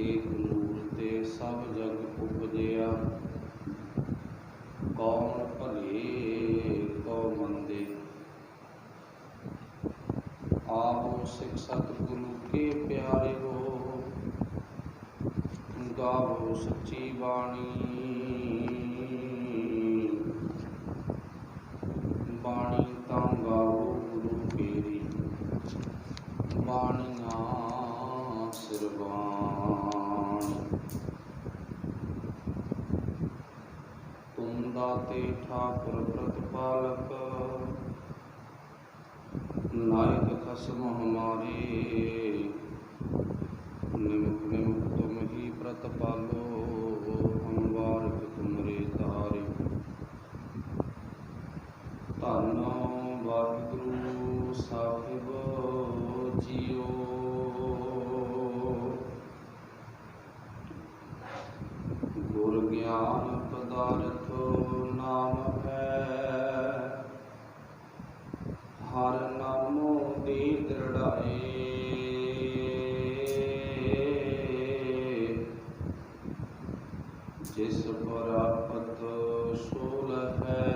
एक नूर ते सब जग उपजया। कौन भले कौ मंदे, आवो सिख सतगुरु के प्यारे हो। गावो सच्ची बाणी, बाणी तां गावो गुरु केरी। बाणियां सिरबाणी, तुम दाते ठाकुर प्रतिपालक। नायक खसम हमारे, निमुख निमुख तुम ही प्रतिपालो। हम वारिक तुमरे तारे। धन वाहिगुरु साहिब जियो। गुर ज्ञान पदार्थ नाम है, हर नामों दे दृढ़ाए। जिस प्राप्त सोल है,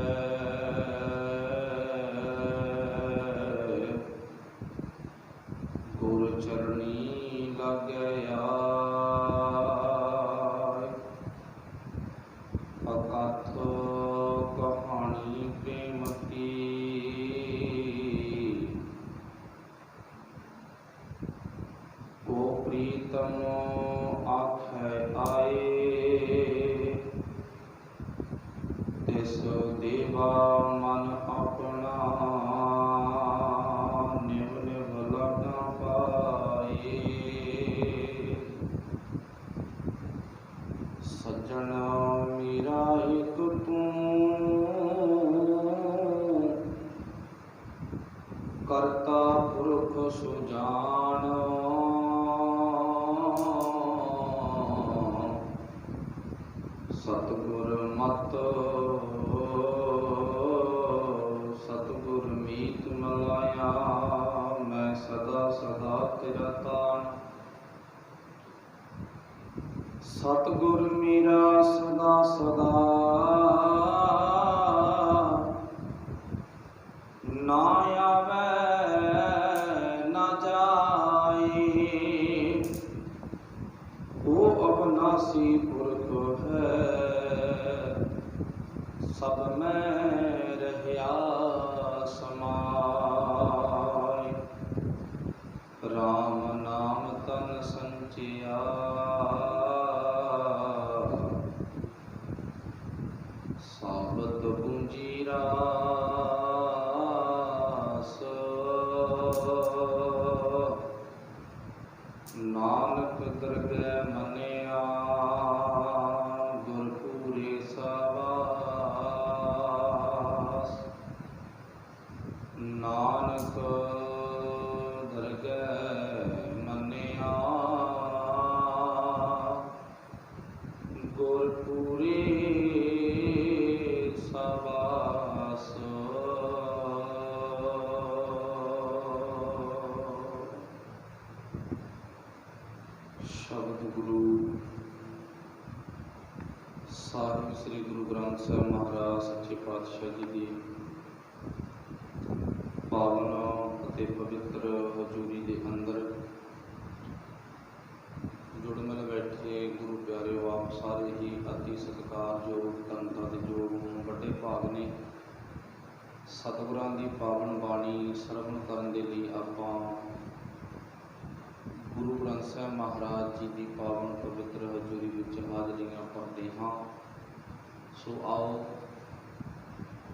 गुर चरणी लग गया। अकथ कहानी प्रेम की, को प्रीतम आखे आए। तिस देवा मन अपना, निव निव लगा पाए। सज्जन मेरा एक तू, करता पुरख सुजान। सतगुर मत सतगुर मीत मलाया। मैं सदा सदा तेरा तान। सतगुर मेरा सदा सदा, ना आवे ना जाए। वो अविनाशी पुरख है, सब में रहया समाय। राम नाम तन संचिया, साबत पूंजी रास। नानक दरगह मनिया, गुरपुरे सवास। नानक दरगह मनिया, गुरपुरे सवास। शब्द गुरु साहिब श्री गुरु ग्रंथ साहिब महाराज सच्चे पातशाह जी की पावन ਅਤੇ पवित्र हजूरी के अंदर जुड़ मिल बैठे गुरु प्यारे आप सारे ही अति सत्कारयोग तनता के योग बड़े भाग ने। सतगुरां की पावन बाणी सरवण करन दे लई आपां गुरु ग्रंथ साहिब महाराज जी की पावन पवित्र हजूरी विच हाजरियां भरते हाँ। सो आओ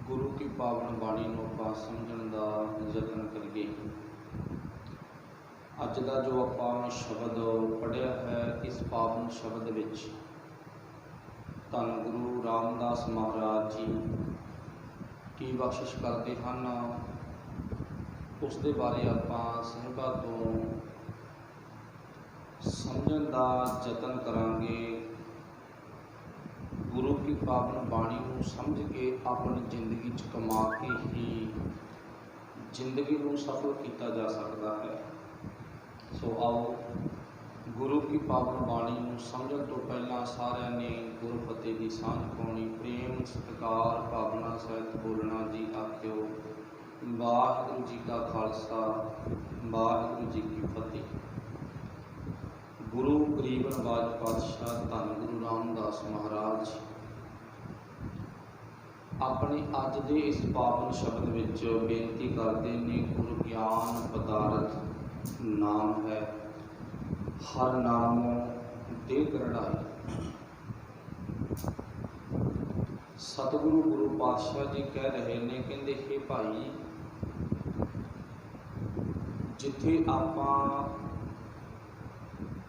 गुरु की पावन बाणी नूं आपां समझण दा यतन करिए। अज का जो आपां शब्द पढ़िया है, इस पावन शब्द विच धन गुरु रामदास महाराज जी की बख्शिश करते हैं, उसके बारे आपां साहिबां तों समझण दा यतन करांगे। गुरु की पावन बाणी को समझ के अपनी जिंदगी च कमा के ही जिंदगी को सफल किया जा सकता है। सो आओ गुरु की पावन बाणी नूं समझण तो पहला सारिਆਂ ने गुरफतेह की सांझ पाउणी। प्रेम सत्कार भावना सहित बोलना जी आखियो। वाहिगुरू जी का खालसा वाहिगुरू जी की फतेह। गुरु गरीब नवाज पातशाह धन गुरु रामदास महाराज अपने अज के इस पावन शब्द विच बेनती करते ने, गुरु ज्ञान पदार्थ नाम है, हर नामों दे गरड़ाई। सतगुरु गुरु पातशाह जी कह रहे ने, कहते हे भाई, जिथे आपां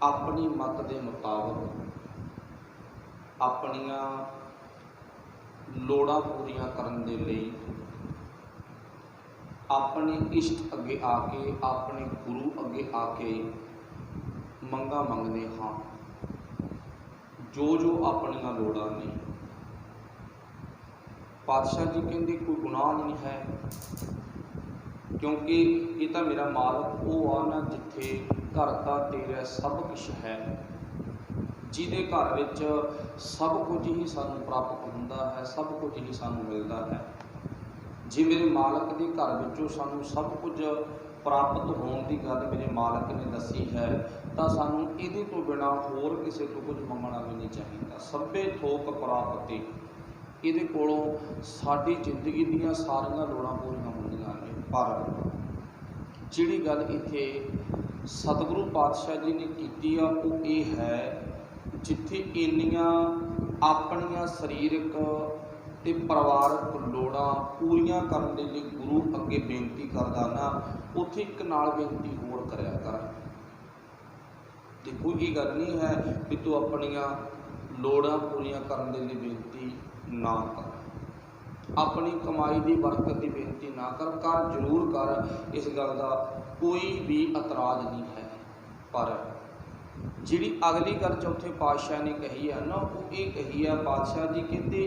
अपनी मत के मुताबिक अपनियां लोड़ां पूरियां करन दे लई अपने इष्ट अगे आके, अपने गुरु अगे आके मंगा मंगते हाँ, जो जो अपनियां लोड़ां ने। पातशाह जी कहते कोई गुनाह नहीं है, क्योंकि ये तो मेरा मालक वो आ ना जिथे घर का तेरा सब कुछ है, जिहदे घर विच सब कुछ ही सानू प्राप्त हुंदा है, सब कुछ ही सानू मिलता है। जे मेरे मालक के घर विचों सानू सब कुछ प्राप्त होने की गल मेरे मालक ने दसी है, तो सानू इहदे तो बिना होर किसी तो कुछ मंगना भी नहीं चाहिए। सभे थोक प्राप्ति, इहदे कोलों साडी जिंदगी दीयां सारियां लोड़ां पूरीआं होंदियां ने। पर जिहड़ी गल इत्थे सतगुरु पातशाह जी ने कीती आ वो ये है, जिथे इन्नियां अपनियां सरीरक ते परिवारक लोड़ां पूरीआं करन दे लई गुरु अगे बेनती करदा ना, उत्थे एक नाल बेनती होर करिया कर। देखो ये गल नहीं है कि तू अपनियां लोड़ां पूरीआं करन दे लई बेनती ना कर, अपनी कमाई की बरकत की बेनती ना कर, कर जरूर कर, इस गल का कोई भी एतराज़ नहीं है। पर जिहड़ी अगली गल चौथे पातशाह ने कही है ना, वो ये कही है, पातशाह जी कहते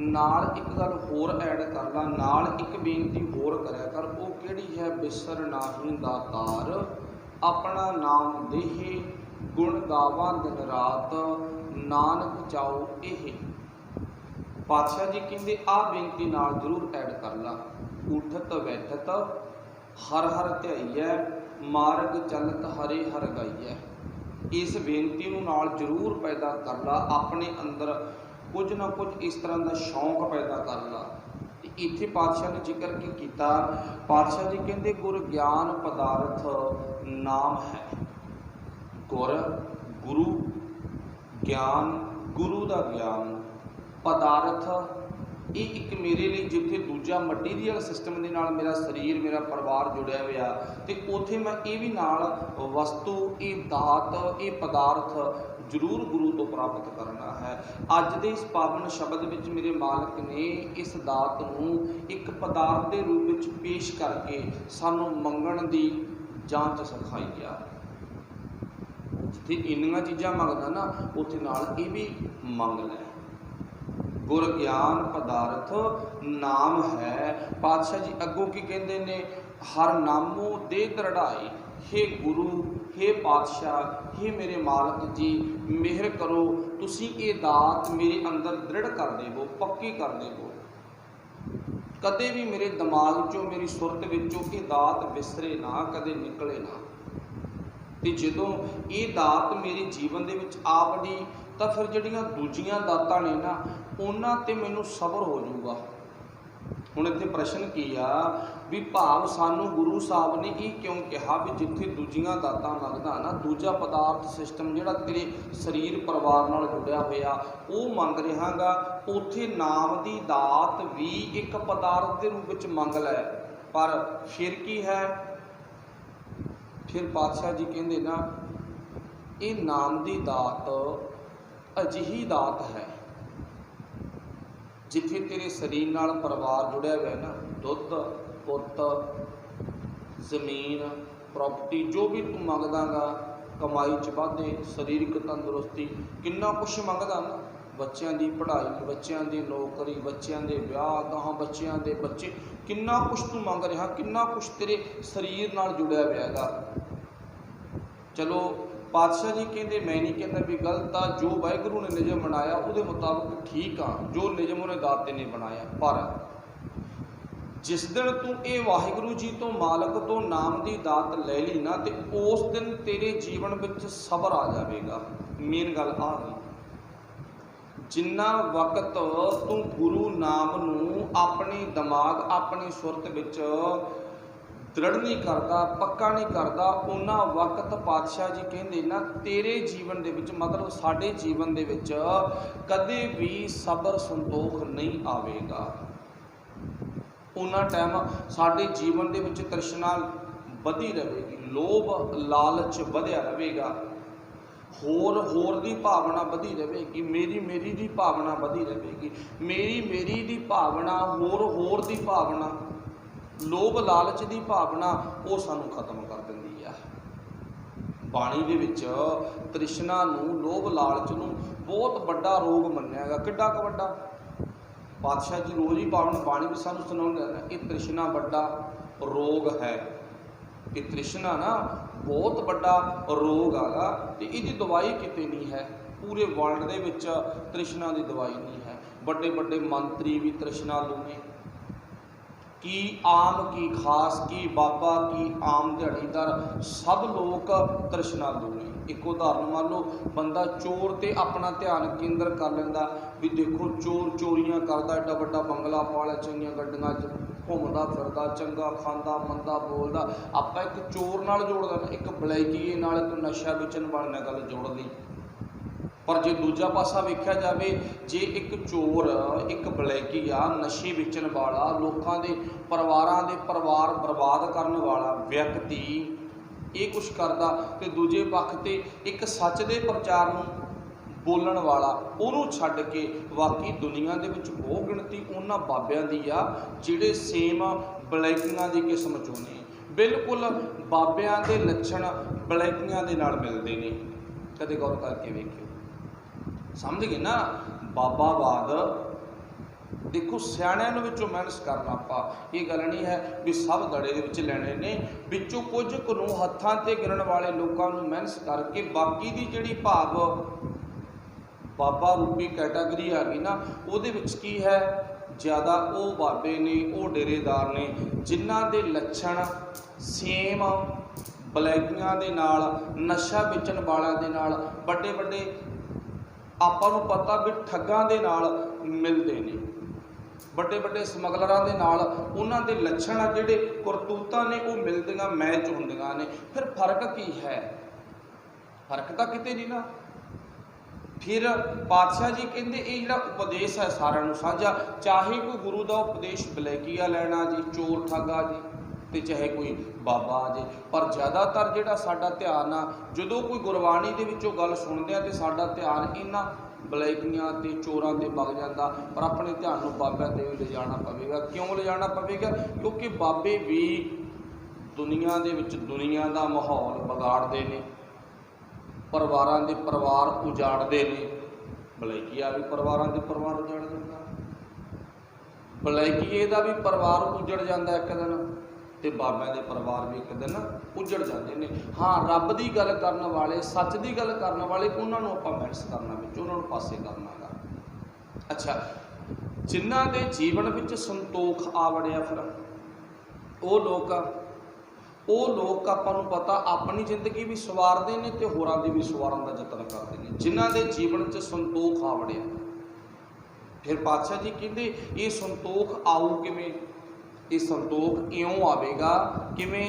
नाल एक गल होर ऐड कर ला, नाल एक बेनती होर करया कर। वो किहड़ी है? बिसर नाहीं दातार अपना नाम देहे, गुण गावा दिन रात नानक चाओ एहे। पातशाह जी कहते आ बेनती नाल जरूर ऐड कर ला। उठत बैठत हर हर ध्याईऐ, मार्ग चलत हरे हर गाईऐ। इस बेनती नूं नाल जरूर पैदा कर ला, अपने अंदर कुछ ना कुछ इस तरह का शौक पैदा कर ला। इत्थे पातशाह ने जिक्र की कीता, पातशाह जी कहते गुर ज्ञान पदार्थ नाम है। गुर गुरु ज्ञान, गुरु का ज्ञान, पदार्थ ये एक मेरे लिए जिथे दूजा मटीरीयल सिस्टम के नाल मेरा शरीर मेरा परिवार जुड़िया हुआ, तो उत्थे मैं ये भी नाल वस्तु, ये दात, ये पदार्थ जरूर गुरु तो प्राप्त करना है। अज के इस पावन शब्द विच मेरे मालिक ने इस दात नूं एक पदार्थ के रूप में पेश करके सानू मंगण की जांच सिखाई है। जिथे इन्नियां चीज़ां मंगदा ना, उत्थे नाल ये भी मंग लै। गुर ज्ञान पदार्थ नाम है। पातशाह जी अगों की कहते ने, हर नामों दे दरड़ाई। हे गुरु, हे पातशाह, हे मेरे मालक जी, मेहर करो, तुसी ये दात मेरे अंदर दृढ़ कर देवो, पक्की कर देवो। कदे भी मेरे दिमाग चों, मेरी सुरत विचों ये दात विसरे ना, कदे निकले ना। तो जदों ये दात मेरे जीवन दे विच आ वड़ी, तो फिर जिहड़ियां दूजियां दातां ने ना, उन्हां ते मैनूं सबर हो जाऊगा। हुण इत्थे प्रश्न की आ भी भाव सानू गुरु साहब ने ये क्यों कहा भी जिथे दूजियां दातां मंगदा ना, दूजा पदार्थ सिस्टम जिहड़ा तेरे शरीर परिवार नाल जुड़िया होया वो मंग रहा गा, उत्थे नाम की दात भी एक पदार्थ के रूप में मंग लै। पर फिर की है? फिर पातशाह जी कहते ना, ये नाम की दात अजिही दात है जिथे तेरे शरीर नाल परिवार जुड़िया हुआ है ना, दुध पुत जमीन प्रॉपर्टी जो भी तू मंगदा गा, कमाई च वाधे, शरीरक तंदुरुस्ती, किन्ना कुछ मंगदा ना, बच्चों की पढ़ाई, बच्चों की नौकरी, बच्चों के ब्याह, गां बच्चों के बच्चे, किन्ना कुछ तू मंग रहा, किन्ना कुछ तेरे शरीर नाल जुड़िया हुआ है। चलो पातशाह जी कहते मैं नहीं कहता भी गलत आ, जो वाहिगुरू ने नियम बनाया वो मुताबिक ठीक आ, जो नियम उन्हें दाते ने बनाया। पर जिस दिन तू ये वाहिगुरू जी तो मालक तो नाम की दात ले ली ना, तो उस दिन तेरे जीवन में सबर आ जाएगा। मेन गल आ गई, जिन्ना वक्त तू गुरु नाम नू अपने दिमाग अपनी सुरत विच दृढ़ नहीं करता, पक्का नहीं करता, उन्ना वक्त पातशाह जी कहते ना तेरे जीवन दे विच, मतलब साडे जीवन दे विच कदे भी सबर संतोख नहीं आवेगा। उन्ना टाइम साडे जीवन दे विच तृष्णा वधी रहेगी, लोभ लालच वधिया रहेगा, होर दी भावना वधी रहेगी, मेरी मेरी दी भावना वधी रहेगी, मेरी मेरी दी भावना, होर दी भावना, लोभ लालच की भावना वो सानू खत्म कर देंदी है। बाणी दे विच तृष्णा नू, लोभ लालच नू बहुत बड़ा रोग मन्निया गया। किड्डा क वड्डा? पातशाह जी रोज ही बाणी भी सानू सुनाउंदे ने, ये तृष्णा बड़ा रोग है। ये तृष्णा ना बहुत बड़ा रोग आगा, तो इसकी दवाई किते नहीं है। पूरे वर्ल्ड दे विच तृष्णा की दवाई नहीं है। बड़े बड़े मंत्री भी तृष्णा लूने, की आम की खास की बाबा की आम दिहाड़ीदार, सब लोग तृष्णा लूने। एक उदाहरण मान लो, बंदा चोर ते अपना ध्यान केंद्र कर लेंदा भी देखो चोर चोरियां करदा, एडा वड्डा बंगला पालिया, चंगियां गड्डियां घूमदा फिरदा, चंगा खांदा मंदा बोलदा, आपां एक चोर नाल जोड़ देना, एक बलैकीए नाल, एक नशा बेचण वाले नाल गल जोड़ ली। पर जे दूजा पासा वेख्या जाए, जे एक चोर एक बलैकी आ, नशे बेचण वाला, लोगों के परिवारां दे परिवार बर्बाद करने वाला व्यक्ति ये कुछ करता, तो दूजे पक्ष ते एक सच दे प्रचार नूं बोलण वाला उहनूं छड्ड के बाकी दुनिया दे विच बहुत गिणती उन्हां बाबियां दी आ जिहड़े सेम बलैकियां दी किस्म चों ने। बिल्कुल बाबियां दे लक्षण बलैकियां दे नाल मिलदे ने। कदे गौर करके वेखियो, समझ गए ना? बाबावाद देखो सियाणिਆਂ विचों मैनस करना, आपा ये गल नहीं है भी सब दड़े दे विच लैणे ने, विचों कुछ को हत्थां ते गिणन वाले लोगों को मैनस करके बाकी दी जिहड़ी भाव बाबा रूपी कैटागरी आ गई ना, उहदे विच की है ज़्यादा वो बाबे ने, वो डेरेदार ने जिन्हां दे लक्षण सेम बलैकियां दे नाल, नशा बेचण वालियां दे नाल, बड़े बड़े आपां नूं पता भी ठगां दे नाल मिलदे ने, बड़े बड़े समगलरां दे नाल उन्हां दे लक्षण आ जिहड़े करतूतां ने वो मिलदियां मैच हुंदियां ने। फिर फर्क की है? फर्क तां किते नहीं ना। फिर पातशाह जी कहते ये जिहड़ा उपदेश है सारिआं नूं साझा, चाहे कोई गुरु का उपदेश बलैकीआ लैना जी, चोर ठगा जी, तो चाहे कोई बाबा आ जाए, पर ज़्यादातर जिहड़ा साडा ध्यान आ, जदों कोई गुरबाणी दे विचों गल सुणदे आ तो साडा ध्यान इन्हां बलैकियां ते चोरां ते वग जांदा, पर अपने ध्यान नूं बाबिआं ते ले जाना पवेगा। क्यों ले जाना पवेगा? क्योंकि बाबे भी दुनिया दे विच दुनिया दा माहौल बिगाड़दे ने, परिवारां दे परिवार उजाड़दे ने। बलैकीआ भी परिवारां दे परिवार उजाड़ दिंदा, बलैकीए दा भी परिवार उजड़ जांदा एक दिन, तो बाबिਆਂ ਦੇ परिवार भी एक दिन उजड़ जाते हैं। हाँ, रब की गल करने वाले, सच की गल करने वाले, उन्होंने आपां मैनस करना, उन्होंने पासे करना गा। अच्छा, जिन्हां दे जीवन में संतोख आ वड़िया, फिर वो लोग आपां नूं पता अपनी जिंदगी भी सवारते हैं तो होरां दी भी सवारन का यतन करते हैं। जिन्हां दे जीवन में संतोख आ वड़िया, फिर पातशाह जी कहते ये संतोख आऊ किवें? ये संतोख इउं आवेगा किवें?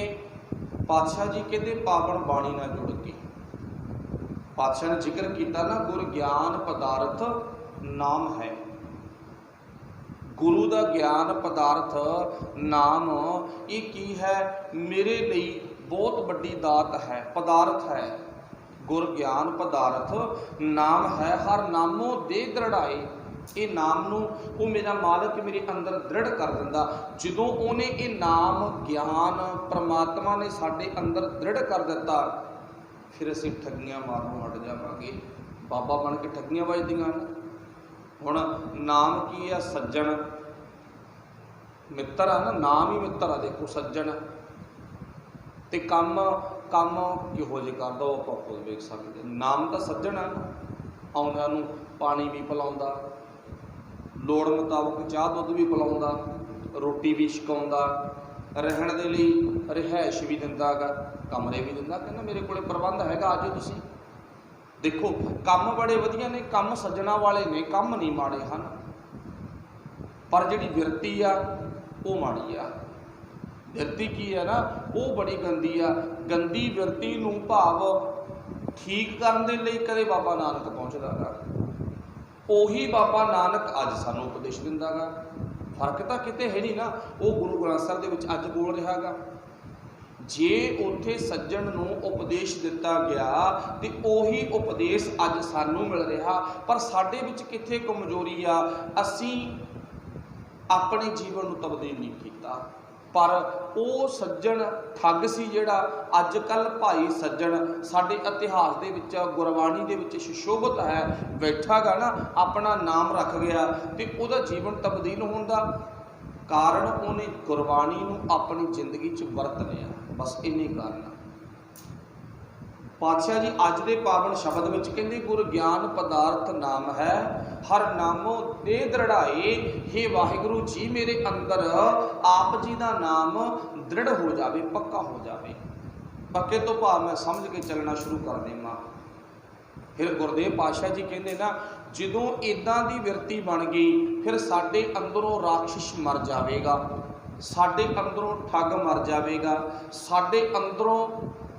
पातशाह जी कहते पावन बाणी नाल जुड़ के। पातशाह ने जिक्र किया ना, गुर ज्ञान पदार्थ नाम है। गुरु का ज्ञान पदार्थ नाम ये की है? मेरे लिए बहुत बड़ी दात है, पदार्थ है। गुर ज्ञान पदार्थ नाम है, हर नामों दे दृढ़ाए। ये नाम नूं वो मेरा मालिक मेरे अंदर दृढ़ कर दिंदा। जदों उहने ये नाम ज्ञान परमात्मा ने साडे अंदर दृढ़ कर दिता, फिर असीं ठगियां मारनों हट जावांगे। बाबा बन के ठगियां वजदियां ने। हुण नाम की है? सज्जन मित्र आ ना, नाम ही मित्र आ। देखो सज्जन ते काम ਕੰਮ ਕਿਹੋ ਜਿਹੇ ਕਰਦਾ ਉਹ ਆਪਾਂ ਖੁਦ ਵੇਖ ਸਕਦੇ। ਨਾਮ ਤਾਂ ਸੱਜਣ ਆ, ਆਉਂਦਿਆਂ ਨੂੰ ਪਾਣੀ ਵੀ ਪਿਲਾਉਂਦਾ, ਲੋੜ ਮੁਤਾਬਕ ਚਾਹ ਦੁੱਧ ਵੀ ਪਿਲਾਉਂਦਾ, ਰੋਟੀ ਵੀ ਛਕਾਉਂਦਾ, ਰਹਿਣ ਦੇ ਲਈ ਰਿਹਾਇਸ਼ ਵੀ ਦਿੰਦਾ ਗਾ, ਕਮਰੇ ਵੀ ਦਿੰਦਾ। ਕਹਿੰਦਾ ਮੇਰੇ ਕੋਲੇ ਪ੍ਰਬੰਧ ਹੈਗਾ, ਆ ਜਾਓ ਤੁਸੀਂ। ਦੇਖੋ ਕੰਮ ਬੜੇ ਵਧੀਆ ਨੇ, ਕੰਮ ਸੱਜਣਾ ਵਾਲੇ ਨੇ, ਕੰਮ ਨਹੀਂ ਮਾੜੇ ਹਨ, ਪਰ ਜਿਹੜੀ ਬਿਰਤੀ ਆ ਉਹ ਮਾੜੀ ਆ। ਬਿਰਤੀ ਕੀ ਹੈ ਨਾ, ਉਹ ਬੜੀ ਗੰਦੀ ਆ। ਗੰਦੀ ਬਿਰਤੀ ਨੂੰ ਭਾਵ ਠੀਕ ਕਰਨ ਦੇ ਲਈ ਕਦੇ ਬਾਬਾ ਨਾਨਕ ਪਹੁੰਚਦਾ ਗਾ, ਉਹੀ ਬਾਬਾ ਨਾਨਕ ਅੱਜ ਸਾਨੂੰ ਉਪਦੇਸ਼ ਦਿੰਦਾ ਗਾ। ਫਰਕ ਤਾਂ ਕਿਤੇ ਹੈ ਨਹੀਂ ਨਾ। ਉਹ ਗੁਰੂ ਗ੍ਰੰਥ ਸਾਹਿਬ ਦੇ ਵਿੱਚ ਅੱਜ ਬੋਲ ਰਿਹਾ ਗਾ, ਜੇ ਉੱਥੇ ਸੱਜਣ ਨੂੰ ਉਪਦੇਸ਼ ਦਿੱਤਾ ਗਿਆ ਤੇ ਉਹੀ ਉਪਦੇਸ਼ ਅੱਜ ਸਾਨੂੰ ਮਿਲ ਰਿਹਾ। ਪਰ ਸਾਡੇ ਵਿੱਚ ਕਿੱਥੇ ਕਮਜ਼ੋਰੀ ਆ, ਅਸੀਂ ਆਪਣੇ ਜੀਵਨ ਨੂੰ ਤਬਦੀਲ ਨਹੀਂ ਕੀਤਾ। ਪਰ ਉਹ ਸੱਜਣ ਠੱਗ ਸੀ ਜਿਹੜਾ ਅੱਜ ਕੱਲ੍ਹ ਭਾਈ ਸੱਜਣ ਸਾਡੇ ਇਤਿਹਾਸ ਦੇ ਵਿੱਚ, ਗੁਰਬਾਣੀ ਦੇ ਵਿੱਚ ਸੁਸ਼ੋਭਿਤ ਹੈ, ਬੈਠਾ ਗਾ ਨਾ, ਆਪਣਾ ਨਾਮ ਰੱਖ ਗਿਆ ਤੇ ਉਹਦਾ ਜੀਵਨ ਤਬਦੀਲ ਹੋਣ ਦਾ ਕਾਰਨ ਉਹਨੇ ਗੁਰਬਾਣੀ ਨੂੰ ਆਪਣੀ ਜ਼ਿੰਦਗੀ 'ਚ ਵਰਤ ਲਿਆ। ਬਸ ਇੰਨੇ ਕਾਰਨ। ਪਾਤਸ਼ਾਹ ਜੀ ਅੱਜ ਦੇ ਪਾਵਨ ਸ਼ਬਦ ਵਿੱਚ ਕਹਿੰਦੇ, ਗੁਰ ਗਿਆਨ ਪਦਾਰਥ ਨਾਮ ਹੈ, ਹਰ ਨਾਮੋ ਦੇ ਦ੍ਰਿੜਾਏ। ਹੇ ਵਾਹਿਗੁਰੂ ਜੀ, ਮੇਰੇ ਅੰਦਰ ਆਪ ਜੀ ਦਾ ਨਾਮ ਦ੍ਰਿੜ ਹੋ ਜਾਵੇ, ਪੱਕਾ ਹੋ ਜਾਵੇ। ਪੱਕੇ ਤੋਂ ਭਾਵ ਮੈਂ ਸਮਝ ਕੇ ਚੱਲਣਾ ਸ਼ੁਰੂ ਕਰ ਦੇਵਾਂ। ਫਿਰ ਗੁਰਦੇਵ ਪਾਤਸ਼ਾਹ ਜੀ ਕਹਿੰਦੇ ਨਾ, ਜਦੋਂ ਇੱਦਾਂ ਦੀ ਬਿਰਤੀ ਬਣ ਗਈ, ਫਿਰ ਸਾਡੇ ਅੰਦਰੋਂ ਰਾਖਸ਼ ਮਰ ਜਾਵੇਗਾ, ਸਾਡੇ ਅੰਦਰੋਂ ਠੱਗ ਮਰ ਜਾਵੇਗਾ, ਸਾਡੇ ਅੰਦਰੋਂ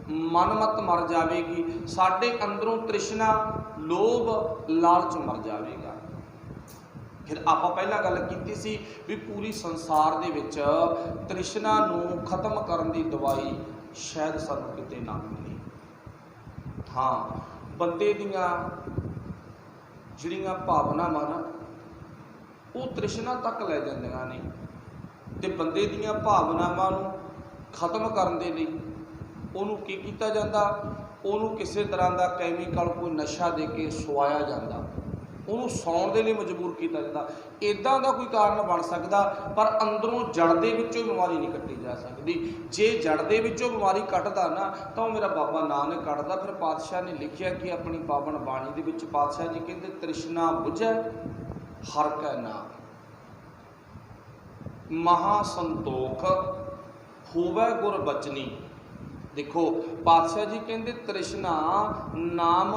ਮਨਮਤ ਮਰ ਜਾਵੇਗੀ, ਸਾਡੇ ਅੰਦਰੋਂ ਤ੍ਰਿਸ਼ਨਾ, ਲੋਭ, ਲਾਲਚ ਮਰ ਜਾਵੇਗਾ। ਫਿਰ ਆਪਾਂ ਪਹਿਲਾਂ ਗੱਲ ਕੀਤੀ ਸੀ ਵੀ ਪੂਰੀ ਸੰਸਾਰ ਦੇ ਵਿੱਚ ਤ੍ਰਿਸ਼ਨਾ ਨੂੰ ਖਤਮ ਕਰਨ ਦੀ ਦਵਾਈ ਸ਼ਾਇਦ ਸਾਨੂੰ ਕਿਤੇ ਨਾ ਮਿਲੇ। ਹਾਂ, ਬੰਦੇ ਦੀਆਂ ਜਿਹੜੀਆਂ ਭਾਵਨਾਵਾਂ ਨਾ ਉਹ ਤ੍ਰਿਸ਼ਨਾ ਤੱਕ ਲੈ ਜਾਂਦੀਆਂ ਨੇ, ਤੇ ਬੰਦੇ ਦੀਆਂ ਭਾਵਨਾਵਾਂ ਨੂੰ ਖਤਮ ਕਰਨ ਦੇ ਲਈ ਉਹਨੂੰ ਕੀ ਕੀਤਾ ਜਾਂਦਾ, ਉਹਨੂੰ ਕਿਸੇ ਤਰ੍ਹਾਂ ਦਾ ਕੈਮੀਕਲ, ਕੋਈ ਨਸ਼ਾ ਦੇ ਕੇ ਸਵਾਇਆ ਜਾਂਦਾ, ਉਹਨੂੰ ਸੌਣ ਦੇ ਲਈ ਮਜਬੂਰ ਕੀਤਾ ਜਾਂਦਾ। ਇੱਦਾਂ ਦਾ ਕੋਈ ਕਾਰਨ ਬਣ ਸਕਦਾ, ਪਰ ਅੰਦਰੋਂ ਜੜ ਦੇ ਵਿੱਚੋਂ ਬਿਮਾਰੀ ਨਹੀਂ ਕੱਟੀ ਜਾ ਸਕਦੀ। ਜੇ ਜੜ ਦੇ ਵਿੱਚੋਂ ਬਿਮਾਰੀ ਕੱਟਦਾ ਨਾ ਤਾਂ ਉਹ ਮੇਰਾ ਬਾਬਾ ਨਾਨਕ ਕੱਟਦਾ। ਫਿਰ ਪਾਤਸ਼ਾਹ ਨੇ ਲਿਖਿਆ ਕਿ ਆਪਣੀ ਪਾਵਨ ਬਾਣੀ ਦੇ ਵਿੱਚ ਪਾਤਸ਼ਾਹ ਜੀ ਕਹਿੰਦੇ, ਤ੍ਰਿਸ਼ਨਾ ਬੁਝੈ ਹਰਿ ਕੈ ਨਾਮ, ਮਹਾ ਸੰਤੋਖ ਹੋਵੈ ਗੁਰ ਬਚਨੀ। ਦੇਖੋ ਪਾਤਸ਼ਾਹ ਜੀ ਕਹਿੰਦੇ ਤ੍ਰਿਸ਼ਨਾ ਨਾਮ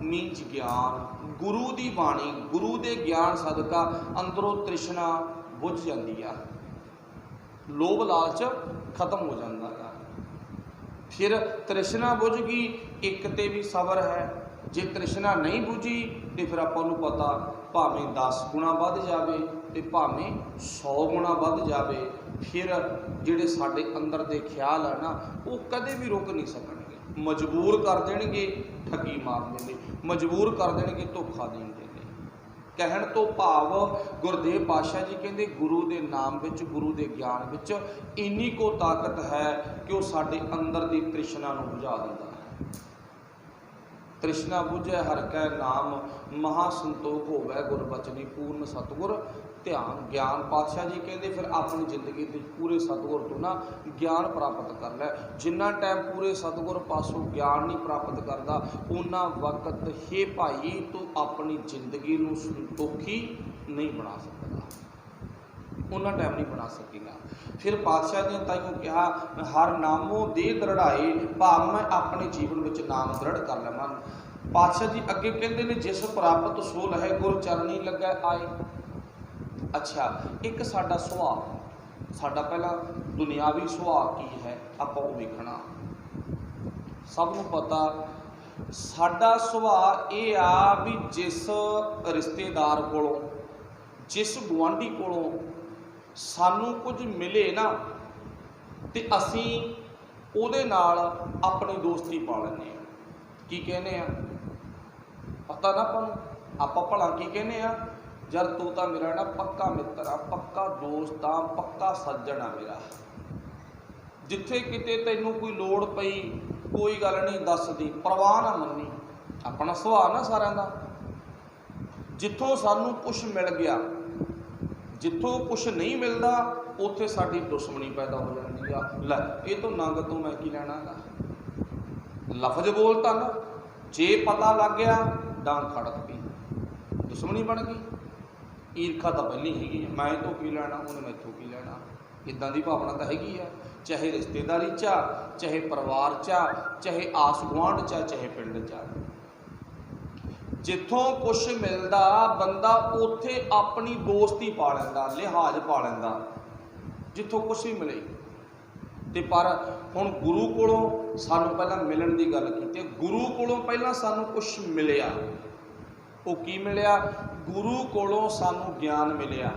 ਮੀਨਸ ਗਿਆਨ, ਗੁਰੂ ਦੀ ਬਾਣੀ, ਗੁਰੂ ਦੇ ਗਿਆਨ ਸਦਕਾ ਅੰਦਰੋਂ ਤ੍ਰਿਸ਼ਨਾ ਬੁੱਝ ਜਾਂਦੀ ਆ, ਲੋਭ ਲਾਲਚ ਖਤਮ ਹੋ ਜਾਂਦਾ ਗਾ। ਫਿਰ ਤ੍ਰਿਸ਼ਨਾ ਬੁੱਝ ਗਈ, ਇੱਕ ਤੇ ਵੀ ਸਬਰ ਹੈ। ਜੇ ਤ੍ਰਿਸ਼ਨਾ ਨਹੀਂ ਬੁਝੀ ਤੇ ਫਿਰ ਆਪਾਂ ਨੂੰ ਪਤਾ, ਭਾਵੇਂ 10 ਗੁਣਾ ਵੱਧ ਜਾਵੇ ਤੇ ਭਾਵੇਂ 100 ਗੁਣਾ ਵੱਧ ਜਾਵੇ, ਫਿਰ ਜਿਹੜੇ ਸਾਡੇ ਅੰਦਰ ਦੇ ਖਿਆਲ ਆ ਨਾ ਉਹ ਕਦੇ ਵੀ ਰੁਕ ਨਹੀਂ ਸਕਣਗੇ। ਮਜਬੂਰ ਕਰ ਦੇਣਗੇ ਠੱਗੀ ਮਾਰਨ ਦੇ ਲਈ, ਮਜਬੂਰ ਕਰ ਦੇਣਗੇ ਧੋਖਾ ਦੇਣ ਦੇ ਲਈ। ਕਹਿਣ ਤੋਂ ਭਾਵ ਗੁਰਦੇਵ ਪਾਤਸ਼ਾਹ ਜੀ ਕਹਿੰਦੇ, ਗੁਰੂ ਦੇ ਨਾਮ ਵਿੱਚ, ਗੁਰੂ ਦੇ ਗਿਆਨ ਵਿੱਚ ਇੰਨੀ ਕੋ ਤਾਕਤ ਹੈ ਕਿ ਉਹ ਸਾਡੇ ਅੰਦਰ ਦੀ ਤ੍ਰਿਸ਼ਨਾ ਨੂੰ ਬੁਝਾ ਦਿੰਦਾ ਹੈ। ਤ੍ਰਿਸ਼ਨਾ ਬੁਝੈ ਹਰਿ ਕੈ ਨਾਮ, ਮਹਾ ਸੰਤੋਖ ਹੋਵੈ ਗੁਰ ਬਚਨੀ, ਪੂਰਨ ਸਤਿਗੁਰ ਧਿਆਨ। ਗਿਆਨ ਪਾਤਸ਼ਾਹ ਜੀ ਕਹਿੰਦੇ ਫਿਰ ਆਪਣੀ ਜ਼ਿੰਦਗੀ ਦੇ ਪੂਰੇ ਸਤਿਗੁਰ ਤੋਂ ਨਾ ਗਿਆਨ ਪ੍ਰਾਪਤ ਕਰ ਲੈ। ਜਿੰਨਾ ਟਾਈਮ ਪੂਰੇ ਸਤਿਗੁਰ ਪਾਸੋਂ ਗਿਆਨ ਨਹੀਂ ਪ੍ਰਾਪਤ ਕਰਦਾ, ਉਹਨਾਂ ਵਕਤ ਹੀ ਭਾਈ ਤੂੰ ਆਪਣੀ ਜ਼ਿੰਦਗੀ ਨੂੰ ਸੰਤੋਖੀ ਨਹੀਂ ਬਣਾ ਸਕਦਾ, ਉਹਨਾਂ ਟਾਈਮ ਨਹੀਂ ਬਣਾ ਸਕੇਗਾ। ਫਿਰ ਪਾਤਸ਼ਾਹ ਜੀ ਤਾਈਓ ਕਿਹਾ, ਹਰ ਨਾਮੋ ਦੇ ਦ੍ਰਿੜਾਏ, ਭਾਵ ਮੈਂ ਆਪਣੇ ਜੀਵਨ ਵਿੱਚ ਨਾਮ ਦ੍ਰਿੜ ਕਰ ਲਵਾਂ। ਪਾਤਸ਼ਾਹ ਜੀ ਅੱਗੇ ਕਹਿੰਦੇ ਨੇ, ਜਿਸ ਪ੍ਰਾਪਤ ਸੋ ਲਹੈ ਗੁਰ ਚਰਨੀ ਲੱਗੈ ਆਏ। ਅੱਛਾ, ਇੱਕ ਸਾਡਾ ਸੁਭਾਅ, ਸਾਡਾ ਪਹਿਲਾਂ ਦੁਨਿਆਵੀ ਸੁਭਾਅ ਕੀ ਹੈ ਆਪਾਂ ਉਹ ਵੇਖਣਾ। ਸਭ ਨੂੰ ਪਤਾ ਸਾਡਾ ਸੁਭਾਅ ਇਹ ਆ ਵੀ ਜਿਸ ਰਿਸ਼ਤੇਦਾਰ ਕੋਲੋਂ, ਜਿਸ ਗੁਆਂਢੀ ਕੋਲੋਂ ਸਾਨੂੰ ਕੁਝ ਮਿਲੇ ਨਾ ਤੇ ਅਸੀਂ ਉਹਦੇ ਨਾਲ ਆਪਣੀ ਦੋਸਤੀ ਪਾ ਲੈਂਦੇ ਹਾਂ। ਕੀ ਕਹਿੰਦੇ ਆ ਪਤਾ ਨਾ ਆਪਾਂ ਨੂੰ, ਆਪਾਂ ਭਲਾ ਕੀ ਕਹਿੰਦੇ ਆ, ਯਾਰ ਤੂੰ ਤਾਂ ਮੇਰਾ ਨਾ ਪੱਕਾ ਮਿੱਤਰ ਆ, ਪੱਕਾ ਦੋਸਤ ਆ, ਪੱਕਾ ਸੱਜਣ ਆ ਮੇਰਾ। ਜਿੱਥੇ ਕਿਤੇ ਤੈਨੂੰ ਕੋਈ ਲੋੜ ਪਈ, ਕੋਈ ਗੱਲ ਨਹੀਂ ਦੱਸਦੀ, ਪਰਵਾਹ ਨਾ ਮੰਨੀ। ਆਪਣਾ ਸੁਭਾਅ ਨਾ ਸਾਰਿਆਂ ਦਾ। ਜਿੱਥੋਂ ਸਾਨੂੰ ਕੁਛ ਮਿਲ ਗਿਆ, ਜਿੱਥੋਂ ਕੁਛ ਨਹੀਂ ਮਿਲਦਾ ਉੱਥੇ ਸਾਡੀ ਦੁਸ਼ਮਣੀ ਪੈਦਾ ਹੋ ਜਾਂਦੀ ਆ। ਲੈ ਇਹ ਤੋਂ ਨੰਗ ਤੋਂ ਮੈਂ ਕੀ ਲੈਣਾ ਗਾ, लफज बोलता ना, जे पता लग गया डांग खड़क पई, दुश्मनी बन गई। ईरखा तो पहली हैगी है, मैं तो की लैना, उन्हें मैथों की लैना, इदां दी भावना तो हैगी है। चाहे रिश्तेदारी चा, चाहे परिवार चा, चाहे आस गुआढ़ चा, चाहे पिंड चा, जिथों कुछ मिलता बंदा उत्थे अपनी दोस्ती पा लैंदा, लिहाज पा लैंदा, जिथों कुछ भी मिले। ते पर हुण गुरु कोलों सानूं पहलां मिलण दी गल कीती, गुरु कोलों पहलां सानूं कुछ मिलिया। वो की मिलिया? गुरु कोलों सानूं ज्ञान मिलिया,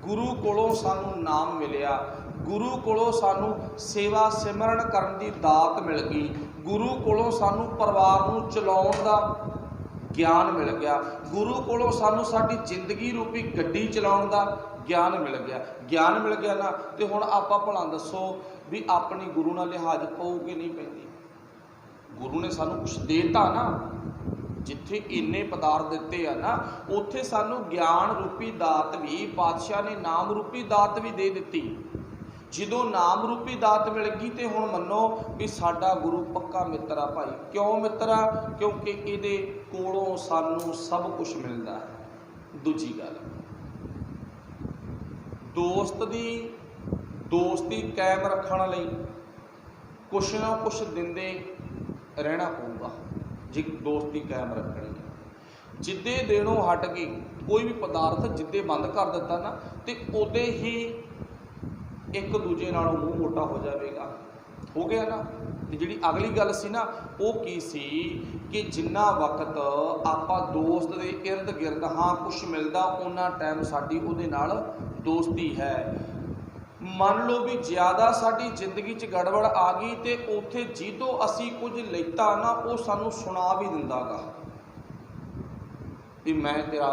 गुरु कोलों सानूं नाम मिलिया, गुरु कोलों सानूं सेवा सिमरन करन दी दात मिल गई, गुरु कोलों सानूं परिवार नूं चलाउण दा ज्ञान मिल गया, गुरु कोलों सानूं साडी जिंदगी रूपी गड्डी चलाउण दा ज्ञान मिल गया। ज्ञान मिल गया ना, तो हुण आपां भला दसो भी अपनी गुरु नाल लिहाज पऊ कि नहीं पैंदी? गुरु ने सानूं कुछ देता ना, जिथे इन्ने पदार्थ दिते आ ना, उत्थे सानूं ज्ञान रूपी दात भी पातशाह ने नाम रूपी दात भी दे दिती। ਜਦੋਂ नाम रूपी दात मिल गई तो हुण मनो भी साडा गुरु पक्का मित्र आ भाई। क्यों मित्र आ? क्योंकि इहदे कोलों सानूं सब कुछ मिलता है। दूजी गल, दोस्त दी दोस्ती कायम रखण लई कुछ ना कुछ दिंदे रहना पऊगा जे दोस्ती कायम रखनी है। जिद्दे देणों हट गई कोई भी पदार्थ जिद्दे बंद कर दिता ना, तो उदे ही एक दूजे नालों मूँह मोटा हो जाएगा। हो गया ना। तो जी अगली गल सी ना, वो की सी कि जिन्ना वक्त आपां दोस्त के इर्द गिर्द हाँ कुछ मिलता, उन्ना टाइम साडी उहदे नाल दोस्ती है। मान लो भी ज़्यादा साडी जिंदगी च गड़बड़ आ गई तो उत्थे जिदों असी कुछ लेता ना, वो सानू सुना भी दिंदा गा भी मैं तेरा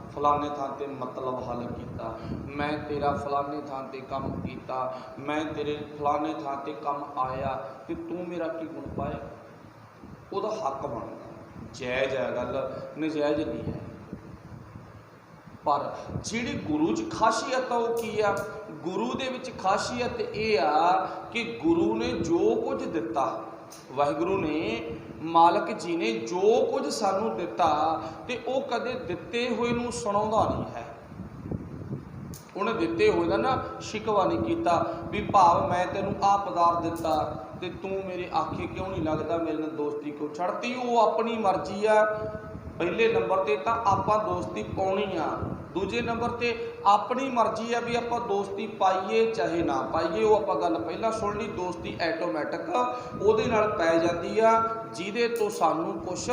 फलाने थां ते मतलब हल किया, मैं तेरा फलाने थां ते कम किया, मैं तेरे फलाने थां ते कम आया, तो तू मेरा की गुण पाया? उहदा हक बनदा। जायज़ है गल, नजायज़ नहीं है। पर जिहड़ी गुरु च खासियत आ, वो की आ? गुरु दे विच खासियत ये आ कि गुरु ने जो कुछ दिता, वाहिगुरु ने मालक जी ने जो कुछ सानू दिता, तो वो कदे दिते हुए नूं सुणाउंदा नहीं है। उन्हें दिते हुए का ना शिकवा नहीं किया भी भाव मैं तेनू आ पदार्थ दिता तो तू मेरे आखे क्यों नहीं लगता, मेरे नाल दोस्ती क्यों छड़ती? वो अपनी मर्जी आ। पहले नंबर ते तां आपां दोस्ती पाउणी आ, दूजे नंबर ते अपनी मर्जी है भी आपां दोस्ती पाईए चाहे ना पाईए। वो आपां गल पहला सुन ली, दोस्ती ऐटोमैटिक उहदे नाल पै जांदी आ जिहदे तो सानू कुछ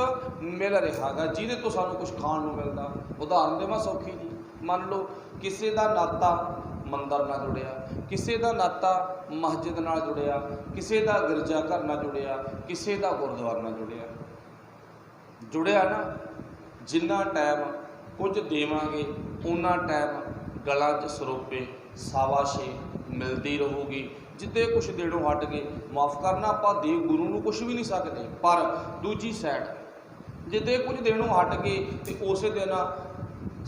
मिल रहा गा, जिहदे तो सानू कुछ खाण नूं मिलदा। उदाहरण देवां सौखी जी, मान लो किसी का नाता मंदिर नाल जुड़िया, किसी का नाता मस्जिद नाल जुड़िया, किसी का गिरजा घर नाल जुड़िया, किसी का गुरुद्वारे नाल जुड़िया ना। जिन्ना टाइम कुछ देवांगे उन्ना टाइम गलों च सरोपे सावाशे मिलती रहूगी। जिद्दे कुछ देणों हट गए, माफ़ करना आपां दे गुरु नूं कुछ भी नहीं सकते, पर दूजी साइड जिद्दे कुछ देणों हट गए तो उस दिन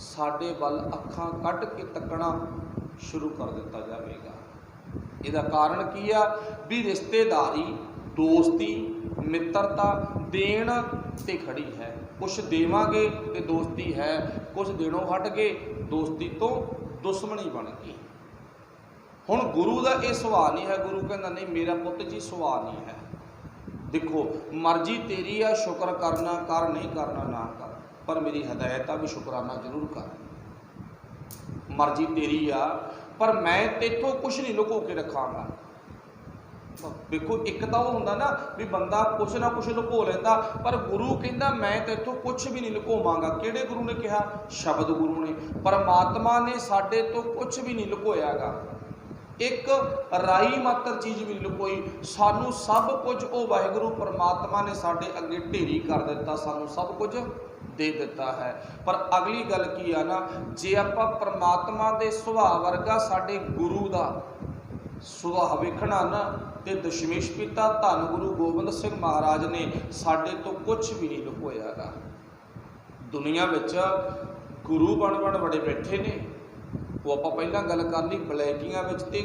साडे वल अखां कढ़ के तकना शुरू कर दिता जाएगा। इसदा कारण की आ भी रिश्तेदारी दोस्ती मित्रता देण ते खड़ी है। कुछ देवांगे तो दोस्ती है, कुछ देणों हट गए दोस्ती तो दुश्मनी बन गई। हुण गुरु का यह सुभाव नहीं है, गुरु कहता नहीं मेरा पुत जी सुभाव नहीं है। देखो मर्जी तेरी आ, शुक्र करना कर, नहीं करना ना कर, पर मेरी हदायत आ भी शुकराना जरूर कर। मर्जी तेरी आ पर मैं तेथों कुछ नहीं लुको के रखांगा। देखो एक तो वो होंदा ना भी बंदा कुछ ना कुछ लुको लेंदा, पर गुरु कहता मैं तेथों कुछ भी नहीं लुकोवांगा। किहड़े गुरु ने कहा? शब्द गुरु ने। परमात्मा ने साडे तो कुछ भी नहीं लुकोयागा, एक राई मात्र चीज़ भी लुकोई। सानू सब कुछ वो वाहिगुरु परमात्मा ने साडे अगे ढेरी कर दिता, सानू सब कुछ दे दिता है। पर अगली गल की आ ना, जे आपां परमात्मा दे सुभाव वर्गा साडे गुरु दा सुभाव वेखना ना, तो दशमेश पिता धन गुरु गोबिंद सिंह महाराज ने साडे तो कुछ भी नहीं लुकोयागा। दुनिया में गुरु बन बड़े बैठे ने, वो आप पहला गल कर ली बलैकियां विच ते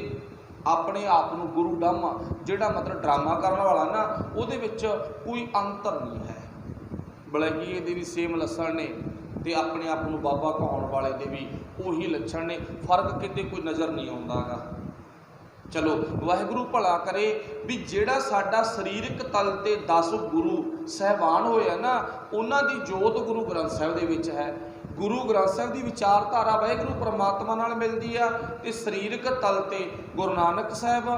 अपने आप नूं गुरु डामा जिहड़ा मतलब ड्रामा करने वाला ना उहदे विच कोई अंतर नहीं है। बलैकीए दे भी सेम लक्षण ने ते अपने आप नूं बाबा कहाउण वाले दे भी उही लक्षण ने, फर्क किते कोई नज़र नहीं आउंदा गा। चलो वाहिगुरू भला करे भी जिहड़ा साडा सरीरक तल ते 10 गुरु सहबान होए ना उन्हां दी जोत गुरु ग्रंथ साहिब दे विच है। गुरु ग्रंथ साहिब की विचारधारा वाहिगुरू परमात्मा नाल मिलती है ते सरीरक तल ते गुरु नानक साहिब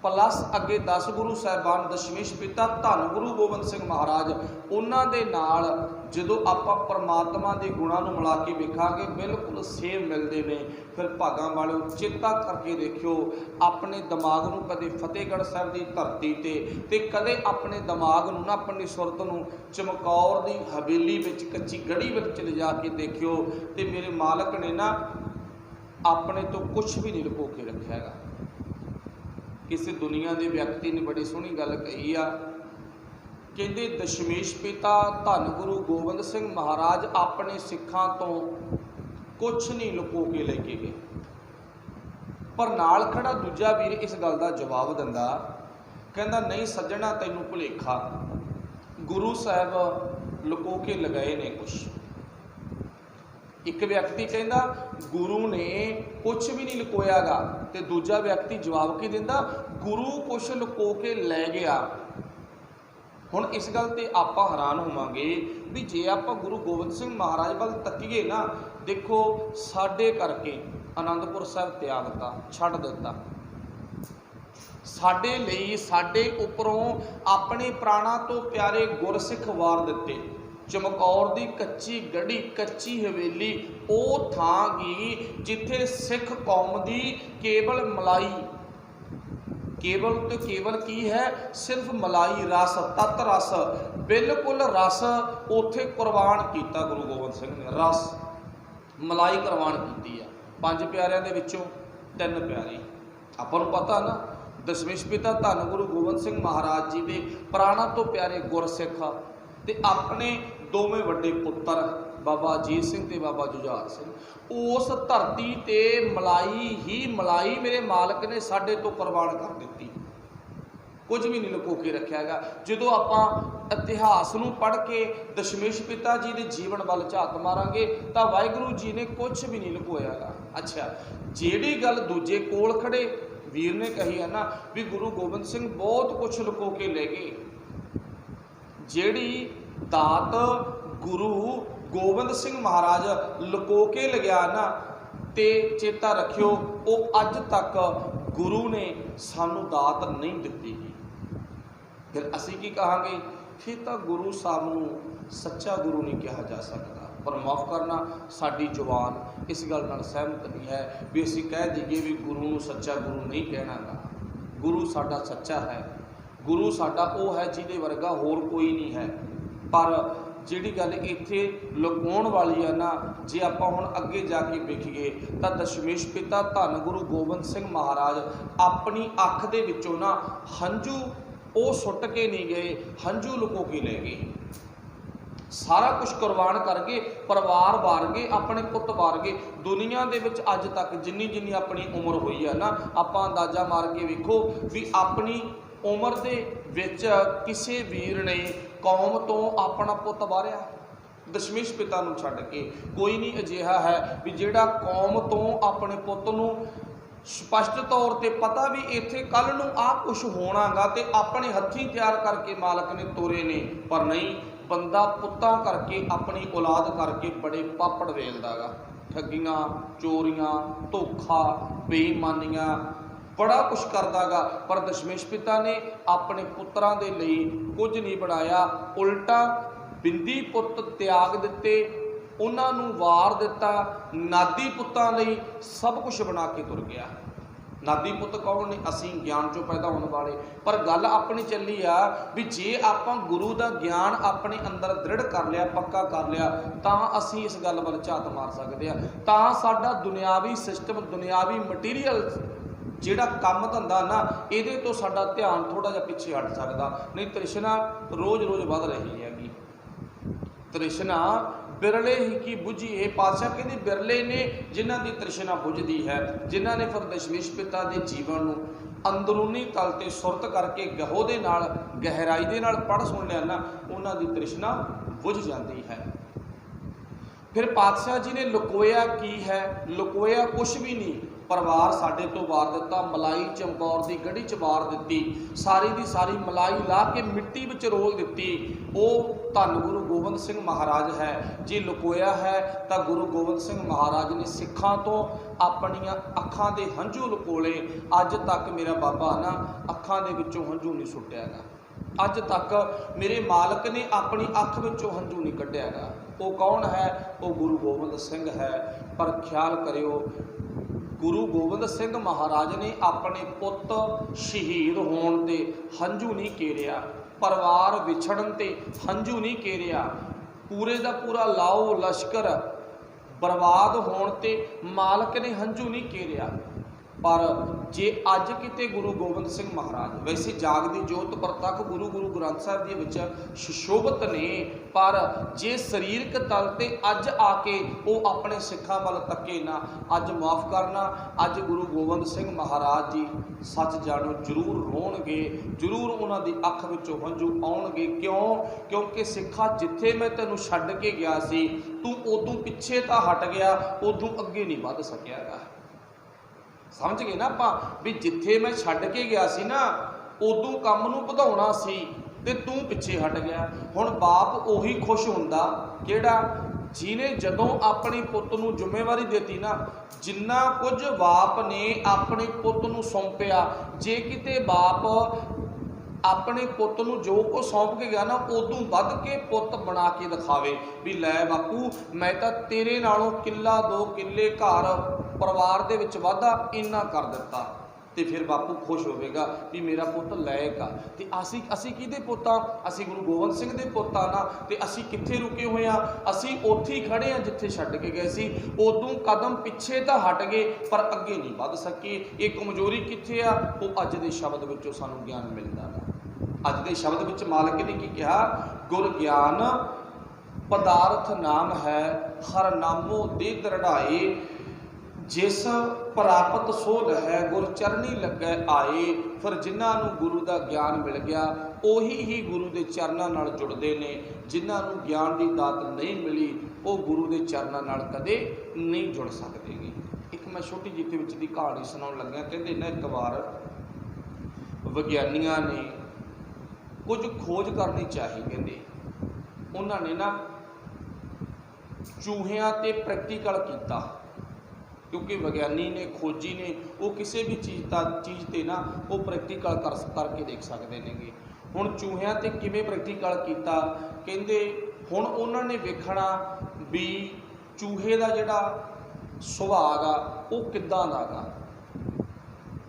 प्लस अगे 10 गुरु साहिबान दशमेश पिता धन गुरु गोबिंद सिंह महाराज उन्हां दे नाल जदों आपां परमात्मा के गुणां नूं मिला के वेखांगे बिल्कुल सेम मिलते हैं। फिर भागां वाले चेता करके देखियो अपने दिमाग नूं कदे फतेहगढ़ साहिब की धरती ते कदे अपने दिमाग नूं ना अपनी सुरत नूं चमकौर की हवेली विच कच्ची गढ़ी विच ले जाके देखियो ते मेरे मालक ने ना अपने तो कुछ भी नहीं लुको के रखा है। किसी दुनिया के व्यक्ति ने बड़ी सोहनी गल कही आ, कहते दशमेश पिता धन गुरु गोबिंद सिंह महाराज अपने सिखां तो कुछ नहीं लुको के लेके गए, पर नाल खड़ा दूजा वीर इस गल का जवाब दिंदा, कहंदा नहीं सज्जणा तैनूं भुलेखा, गुरु साहब लुको के लगाए ने कुछ। एक व्यक्ति कहता गुरु ने कुछ भी नहीं लुकोया गा, ते दूजा व्यक्ति जवाब की दिंदा गुरु कुछ लुको के लै गया। हुण इस गल ते आपां हैरान होवांगे भी जे आपां गुरु गोबिंद सिंह महाराज वल तकीए ना, देखो साडे करके आनंदपुर साहिब त्यागता छड्ड दिता, साडे लई साडे उपरों अपने प्राणा तो प्यारे गुरसिख वार दिते। चमकौर की कच्ची गढ़ी कच्ची हवेली वो थां गी जिथे सिख कौम की केवल मलाई, केवल तो केवल की है सिर्फ मलाई रस तत रस बिल्कुल रस उथे कुरबान किया गुरु गोबिंद सिंह ने, रस मलाई कुरबान की है। 5 प्यारिਆਂ ਦੇ ਵਿੱਚੋਂ 3 प्यारे ਆਪਾਂ ਨੂੰ पता ना दशमेश पिता धन गुरु गोबिंद सिंह महाराज जी के प्राणा तो प्यारे गुरसिख ते अपने दोवें वड्डे पुत्र बाबा अजीत सिंह ते बाबा जुझार सिंह, उस धरती ते मलाई ही मलाई मेरे मालक ने साडे तो कुरबान कर दी, कुछ भी नहीं लुको के रखा है। जो आप इतिहास नूं पढ़ के दशमेश पिता जी के जीवन वाल झात मारांगे तो वाहिगुरू जी ने कुछ भी नहीं लुकोया गा। अच्छा जिहड़ी गल दूजे कोल खड़े वीर ने कही है ना भी गुरु गोबिंद सिंह बहुत कुछ लुको के ले गए, जिहड़ी दात गुरु गोबिंद सिंह महाराज लुको के लग्या ना ते चेता रखियो वो अज तक गुरु ने सानू दात नहीं दिती। फिर असी की कहांगे, फिर तो गुरु साहब नूं सच्चा गुरु नहीं कहा जा सकता। पर माफ़ करना साडी जुबान इस गल नाल सहमत नहीं है भी असी कह दईए भी गुरु नूं सच्चा गुरु नहीं कहना गा। गुरु साडा सच्चा है, गुरु साडा वो है जिहदे वर्गा होर कोई नहीं है। पर जिहड़ी गल इत्थे लुकाउण वाली है ना, जे आपां हुण अगे जाके वेखीए तां दशमेश पिता धन गुरु गोबिंद सिंह महाराज अपनी अख दे विचों ना हंझू वो सुट के नहीं गए, हंझू लुको के ले गए। सारा कुछ कुरबान करके परिवार वार गए, अपने पुत वार गए। दुनिया दे विच अज तक जिन्नी जिन्नी अपनी उम्र हुई है ना, आपां अंदाजा मार के वेखो भी अपनी उम्र दे विच किसी वीर ने कौम तो अपना पुत वारिया दशमेश पिता नूं छड्ड के। कोई नहीं अजिहा है भी जिहड़ा कौम तो अपने पुत नूं स्पष्ट तौर पर पता भी इत्थे कल नूं आ कुछ होना गा ते अपने हत्थीं तैयार करके मालक ने तोरे ने, पर नहीं बंदा पुत्तां करके अपनी औलाद करके बड़े पापड़ वेलदा गा। ठगियां चोरियां धोखा बेईमानियां बड़ा कुछ करदा गा। पर दशमेश पिता ने अपने पुत्रां दे लई कुछ नहीं बनाया, उल्टा बिंदी पुत त्याग दिते, उन्होंने वार दिता। नादी पुत्तां लई सब कुछ बना के तुर गया। नादी पुत कौन ने? असी ज्ञान चों पैदा होने वाले। पर गल अपनी चली आ भी जे आपां गुरु का ज्ञान अपने अंदर दृढ़ कर लिया, पक्का कर लिया, तां असी इस गल वल झात मार सकते हैं। तां साडा दुनियावी सिस्टम, दुनियावी मटीरियल जिहड़ा काम धंधा ना, इहदे तो साडा ध्यान थोड़ा जिहा पिछे हट सकदा। नहीं तृष्णा रोज़ रोज़ वध रही हैगी। तृष्णा बिरले ही की बुझी। ये पातशाह कहते बिरले ने जिन्हां दी तृष्णा बुझदी है, जिन्हां ने फिर दशमेश पिता के जीवन नूं अंदरूनी तल ते सुरत करके गहो दे नाल गहराई दे नाल पढ़ सुन लिया ना, उन्हां दी तृष्णा बुझ जाती है। फिर पातशाह जी ने लुकोया की है? लुकोया कुछ भी नहीं। परिवार साडे तो वार दिता, मलाई चमकौर की गढ़ी च वार दी, सारी की सारी मलाई ला के मिट्टी में रोल दी। वो धन गुरु गोबिंद सिंह महाराज है। जे लुकोया है तो गुरु गोबिंद सिंह महाराज ने सिखां तो अपनियां अखां दे हंझू लुकोले। अज तक मेरा बाबा ना अखां दे विचों हंझू नहीं सुट्टियागा। अज तक मेरे मालक ने अपनी अख विचों हंझू नहीं कढ़ियागा। वो कौन है? वो गुरु गोबिंद सिंह है। पर ख्याल करियो, गुरु गोबिंद सिंह महाराज ने अपने पुत शहीद होने ते हंझू नहीं घेरिया, परिवार विछड़न ते हंझू नहीं घेरिया, पूरे का पूरा लाओ लश्कर बर्बाद होने ते मालक ने हंझू नहीं घेरिया। पर जे अज किते गुरु गोबिंद सिंह महाराज, वैसे जागदी जोत प्रतख गुरु ग्रंथ साहिब दे विच सुशोभित ने, पर जे सरीरक तल ते अज आके वो अपने सिखां वल तके ना, अज माफ़ करना, अज गुरु गोबिंद सिंह महाराज जी सच जानो जरूर रोणगे, जरूर उन्हां दी अख विचों हंझू आउणगे। क्यों? क्योंकि सिखा जिथे मैं तैनूं छड्ड के गया सी, तू उदों पिछे तां हट गया, उदों अगे नहीं वध सकियागा। समझ गए ना आप भी? जिथे मैं छड्ड के गया सी ना, उदों काम नूं वधाउणा सी ते तू पिछे हट गया। हुण बाप उही खुश हुंदा किहड़ा जिहने जदों अपने पुੱਤ नूं जिम्मेवारी देती ना, जिन्ना कुछ बाप ने अपने पुੱਤ नूं सौंपिया, जे किते बाप अपने पुੱਤ नूं जो कुछ सौंप के गया ना, उदों वध के पुੱਤ बना के दिखावे भी लै बापू मैं तां तेरे नालों किला 2 किले घर परिवार दे विच वाधा इन्ना कर दिता, तो फिर बापू खुश होवेगा भी मेरा पुੱਤ लायक आ। ते असी किहदे पुੱਤ आ? असी गुरु गोबिंद सिंह दे पुੱਤ आ ना। ते असी कित्थे रुके हुए आ? असी उत्थे ही खड़े आ जिथे छड्ड के गए सी। उदों कदम पिछे तो हट गए पर अगे नहीं वध सके। ये कमजोरी कित्थे आ? वो अज दे शब्द विचों सानूं ज्ञान मिलदा गा। अज दे शब्द विच मालक ने की कहा? गुर ज्ञान पदार्थ नाम है, हर नामों दे दृढ़ाए, जिस प्राप्त सोध है गुर चरनी लगे आए। फिर जिन्होंने गुरु का ज्ञान मिल गया उही ही गुरु के चरणों नाल जुड़ते हैं। जिन्होंने ज्ञान की दात नहीं मिली वो गुरु के चरणों नाल कदे नहीं जुड़ सकते। एक मैं छोटी जी की कहानी सुनाउण लग्या। कहते ना एक बार विग्यानियां ने कुछ खोज करनी चाहिए। कहते उन्होंने ना चूहियां ते प्रैक्टिकल किया, क्योंकि विग्यानी ने खोजी ने वो किसी भी चीज़ ते ना वो प्रैक्टिकल करके देख सकते हैं। हुण चूहियां ते किवें प्रैक्टिकल किया? कहते हुण उन्होंने वेखना भी चूहे का जिहड़ा सुभाअ गा वो किद्दां दा गा,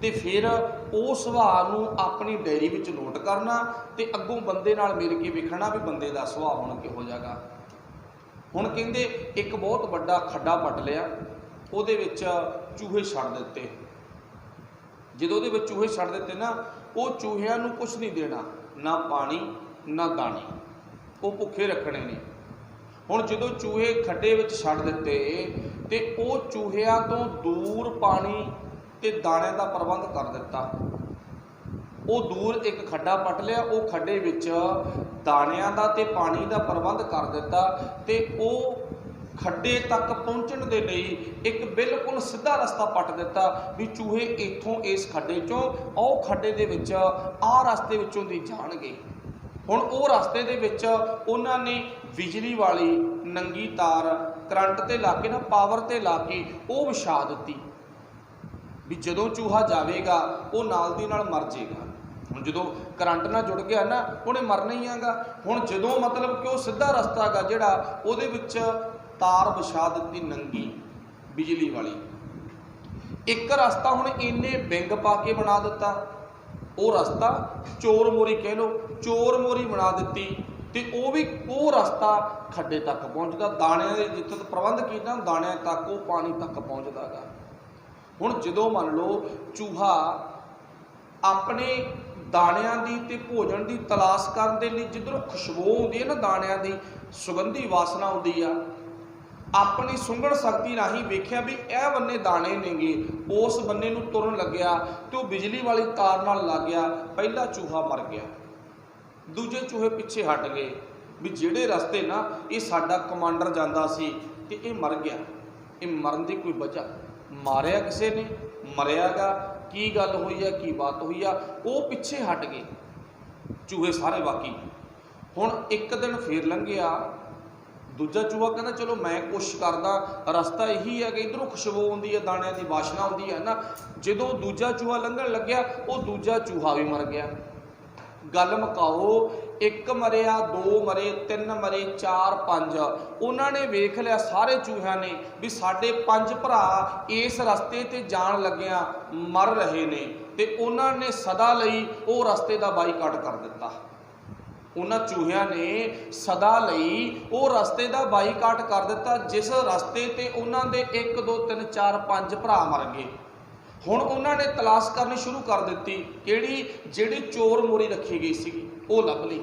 ते फिर उस सुभाअ नूं अपनी डायरी विच नोट करना ते अग्गों बंदे नाल मिल के वेखना भी बंदे दा सुभाअ हुण किहो जिहा गा। हुण कहते एक बहुत बड़ा खड्डा पट लिया, ਉਹਦੇ ਵਿੱਚ ਚੂਹੇ ਛੱਡ ਦਿੱਤੇ। ਜਦੋਂ ਉਹਦੇ ਵਿੱਚ ਚੂਹੇ ਛੱਡ ਦਿੱਤੇ ਨਾ, ਉਹ ਚੂਹਿਆਂ ਨੂੰ ਕੁਛ ਨਹੀਂ ਦੇਣਾ, ਨਾ ਪਾਣੀ ਨਾ ਦਾਣੇ, ਉਹ ਭੁੱਖੇ ਰੱਖਣੇ ਨੇ। ਹੁਣ ਜਦੋਂ ਚੂਹੇ ਖੱਡੇ ਵਿੱਚ ਛੱਡ ਦਿੱਤੇ ਤੇ ਉਹ ਚੂਹਿਆਂ ਤੋਂ ਦੂਰ ਪਾਣੀ ਤੇ ਦਾਣਿਆਂ ਦਾ ਪ੍ਰਬੰਧ ਕਰ ਦਿੱਤਾ। ਉਹ ਦੂਰ ਇੱਕ ਖੱਡਾ ਪੱਟ ਲਿਆ, ਉਹ ਖੱਡੇ ਵਿੱਚ ਦਾਣਿਆਂ ਦਾ ਤੇ ਪਾਣੀ ਦਾ ਪ੍ਰਬੰਧ ਕਰ ਦਿੱਤਾ ਤੇ ਉਹ खड्डे तक पहुँचने के लिए एक बिल्कुल सीधा रस्ता पट दिता भी चूहे इत्थों इस खड्डे चों ओ खड्डे दे विच आ रस्ते विचों दी जाणगे। हुण वो रस्ते दे विच उन्हां ने बिजली वाली नंगी तार करंट ते ला के ना पावर ते ला के वो विछा दित्ती भी जदों चूहा जावेगा वो नाल दी नाल मर जाएगा। हुण जदों करंट नाल जुड़ गया ना उन्हें मरना ही आगा। हुण जदों मतलब कि वो सीधा रस्ता गा जिहड़ा उहदे विच तार विछा दी नंगी बिजली वाली, एक रस्ता हुण इन्ने बिंग पा के बना दिता, वो रस्ता चोर मोरी कह लो, चोर मोरी बना दी ते वो भी वो रस्ता खड्डे तक पहुँचता, दाणियां दे जिथे प्रबंध किया दाणियां तक वो पानी तक पहुँचता गा। हुण जदों मान लो चूहा अपने दाणियां दी ते भोजन की तलाश करने लई जिधरों खुशबू आउंदी है ना, दाणियां दी सुगंधी वासना आउंदी आ, अपनी सुंघण शक्ति राही वेख्या भी यह बन्ने दाने नेगे, उस बन्ने नूं तुरन लग्या तो वह बिजली वाली तार नाल लग गया। पहला चूहा मर गया, दूजे चूहे पिछे हट गए भी जिहड़े रस्ते ना ये साडा कमांडर जांदा सी ते ये मर गया। ये मरन की कोई वजह, मारिया किसी ने, मरियागा की गल हुई है, की बात हुई है, वो पिछे हट गए चूहे सारे। बाकी हुण एक दिन फिर लंघिया, दूजा चूहा कहना चलो मैं कोशिश करदा, रस्ता यही है कि इधरों खुशबू आउंदी है, दाणियां दी वाशना आउंदी है ना। जदों दूजा चूहा लंघण लग्या वो दूजा चूहा भी मर गया। गल मुकाओ, एक मरिया, दो मरे, तीन मरे, चार, पंज। उन्होंने वेख लिया सारे चूहिया ने भी साडे पंज भरा इस रस्ते ते जान लग्या मर रहे ने, ते उन्होंने सदा लई वो रस्ते का बाईकाट कर दिता। उन्होंने चूहिया ने सदा लई वो रस्ते का बाईकाट कर दिता जिस रस्ते ते उन्होंने 1 2 3 4 5 भरा मर गए। हुण उन्होंने तलाश करनी शुरू कर दी, किहड़ी जिहड़ी चोर मोरी रखी गई सी वो लभ ली।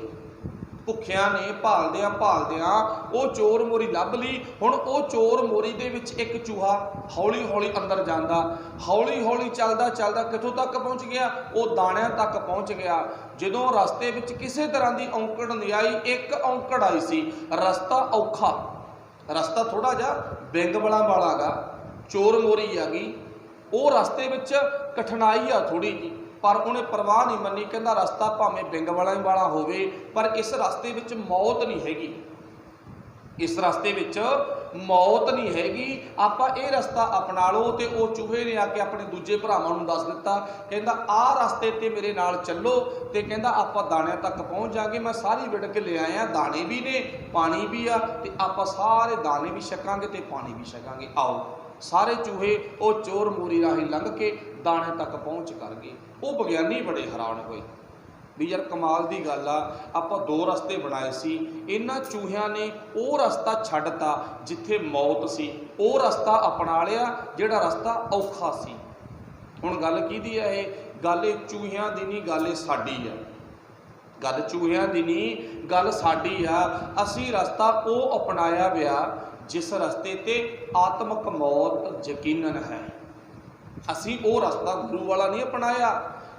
भुखिया ने भालदियां वो चोर मोरी लभ ली। हुण वो चोर मोरी दे विच एक चूहा हौली हौली अंदर जांदा, हौली हौली चलदा चलदा कित्थों तक पहुँच गया, वो दाणियां तक पहुँच गया। जदों रस्ते विच किसी तरह की औंकड़ नहीं आई, एक औंकड़ आई सी, रस्ता औखा, रस्ता थोड़ा जिहा बिंगबला वाला गा, चोर मोरी आ गई, वो रस्ते विच कठिनाई आ थोड़ी जी, पर उन्हें परवाह नहीं मनी। कहता रस्ता भावें बिंग वाला होवे पर इस रस्ते विच मौत नहीं हैगी, इस रस्ते विच मौत नहीं हैगी, आपां ये रस्ता अपना लो। तो वो चूहे ने आके अपने दूजे भरावां नूं दस दिता, कहता आ रस्ते ते मेरे नाल चलो, तो कहता आपां दाणियां तक पहुँच जाएंगे। मैं सारी विड़क ले आया, दाणे भी ने, पानी भी आ, ते आपां सारे दाणे भी छकांगे ते पानी भी छकांगे। आओ सारे चूहे वो चोर मोरी राही लंघ के दाणे तक पहुँच कर गए। वो विग्यानी बड़े हैरान हुए भी यार कमाल की गल आ, आपां दो रस्ते बनाए सी, इन्हां चूहियां ने वो रस्ता छड्डता जिथे मौत सी, वो रस्ता अपना लिया जिहड़ा रस्ता औखा सी। हुण गल किहदी है ये? गल चूहियां दी नहीं, गल साडी है। गल चूहियां दी नहीं, गल साडी आ। असीं रस्ता वो अपनाया विया जिस रस्ते ते आत्मक मौत यकीनन है। असीं वो रस्ता गुरु वाला नहीं अपनाया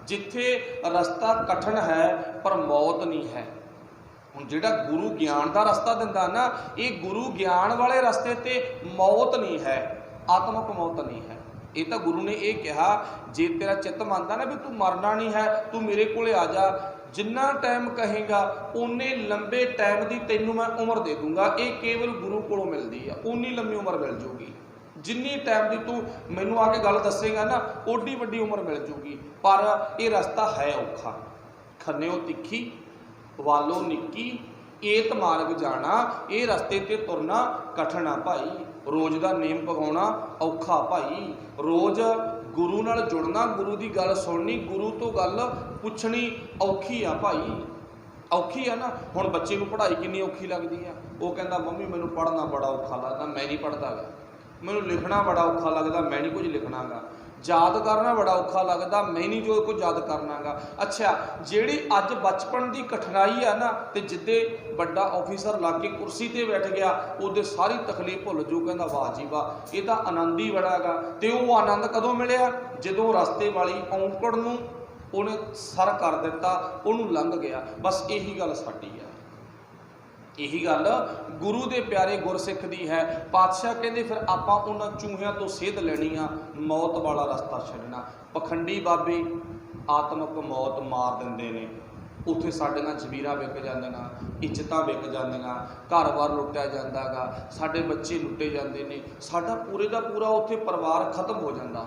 जिथे रस्ता कठिन है पर मौत नहीं है। हुण जिहड़ा गुरु ज्ञान का रस्ता दिंदा ना, ये गुरु ज्ञान वाले रस्ते ते मौत नहीं है, आत्मक मौत नहीं है। ये तो गुरु ने ये कहा, जे तेरा चित्त मानता ना भी तू मरना नहीं है, तू मेरे कोले आ जा, जिन्ना टाइम कहेगा उन्ने लंबे टाइम की तैनू मैं उम्र दे दूंगा। ये केवल गुरु कोलों मिलती है, उन्नी लंबी उम्र मिल जूगी। जिन्नी टाइम की तू मैनू आके गल दसेगा ना, ओडी वड्डी उम्र मिल जूगी। पर यह रस्ता है औखा, खन्नेओ तिखी वालों निक्की, एत मार्ग जाना, ये रस्ते ते तुरना कठिन आ भाई। रोज़ का नेम पकाउणा औखा भाई, रोज़ गुरु नाल जुड़ना, गुरु की गल सुननी, गुरु तो गल पुछनी औखी आ भाई, औखी है ना। हुण बच्चे नूं पढ़ाई कितनी औखी लगती है, वो कहता मम्मी मैनू पढ़ना बड़ा औखा लगता, मैं नहीं पढ़ता गा, मैनू लिखना बड़ा औखा लगता, मैं नहीं कुछ लिखना गा, याद करना बड़ा औखा लगता, मैं नहीं जो कुछ याद करना गा। अच्छा जिहड़ी अज बचपन की कठिनाई है ना, तो जिद्दे बड़ा ऑफिसर ला के कुर्सी ते बैठ गया उदे सारी तकलीफ भुल जू, कहता वाह जी वाह ये तो आनंद ही बड़ा गा। तो वो आनंद कदों मिलिया? जदों रस्ते वाली औंकड़ नूं उन्हें सर कर दिता, उन्होंने लंघ गया। बस यही गल साडी है, यही गल गुरु के प्यारे गुरसिख दी है। पातशाह कहते फिर आपां उन्हां चूहियां तो सेध लेनी आ, मौत वाला रस्ता छड्डना। पखंडी बाबे आत्मक मौत मार दिंदे ने, उत्थे साडियां जमीरां विक जांदियां, इज्जतां विक जांदियां, घर बार लुट्टिया जांदा गा, साडे बच्चे लुट्टे जांदे ने, साडा पूरे दा पूरा उत्थे परिवार खत्म हो जांदा।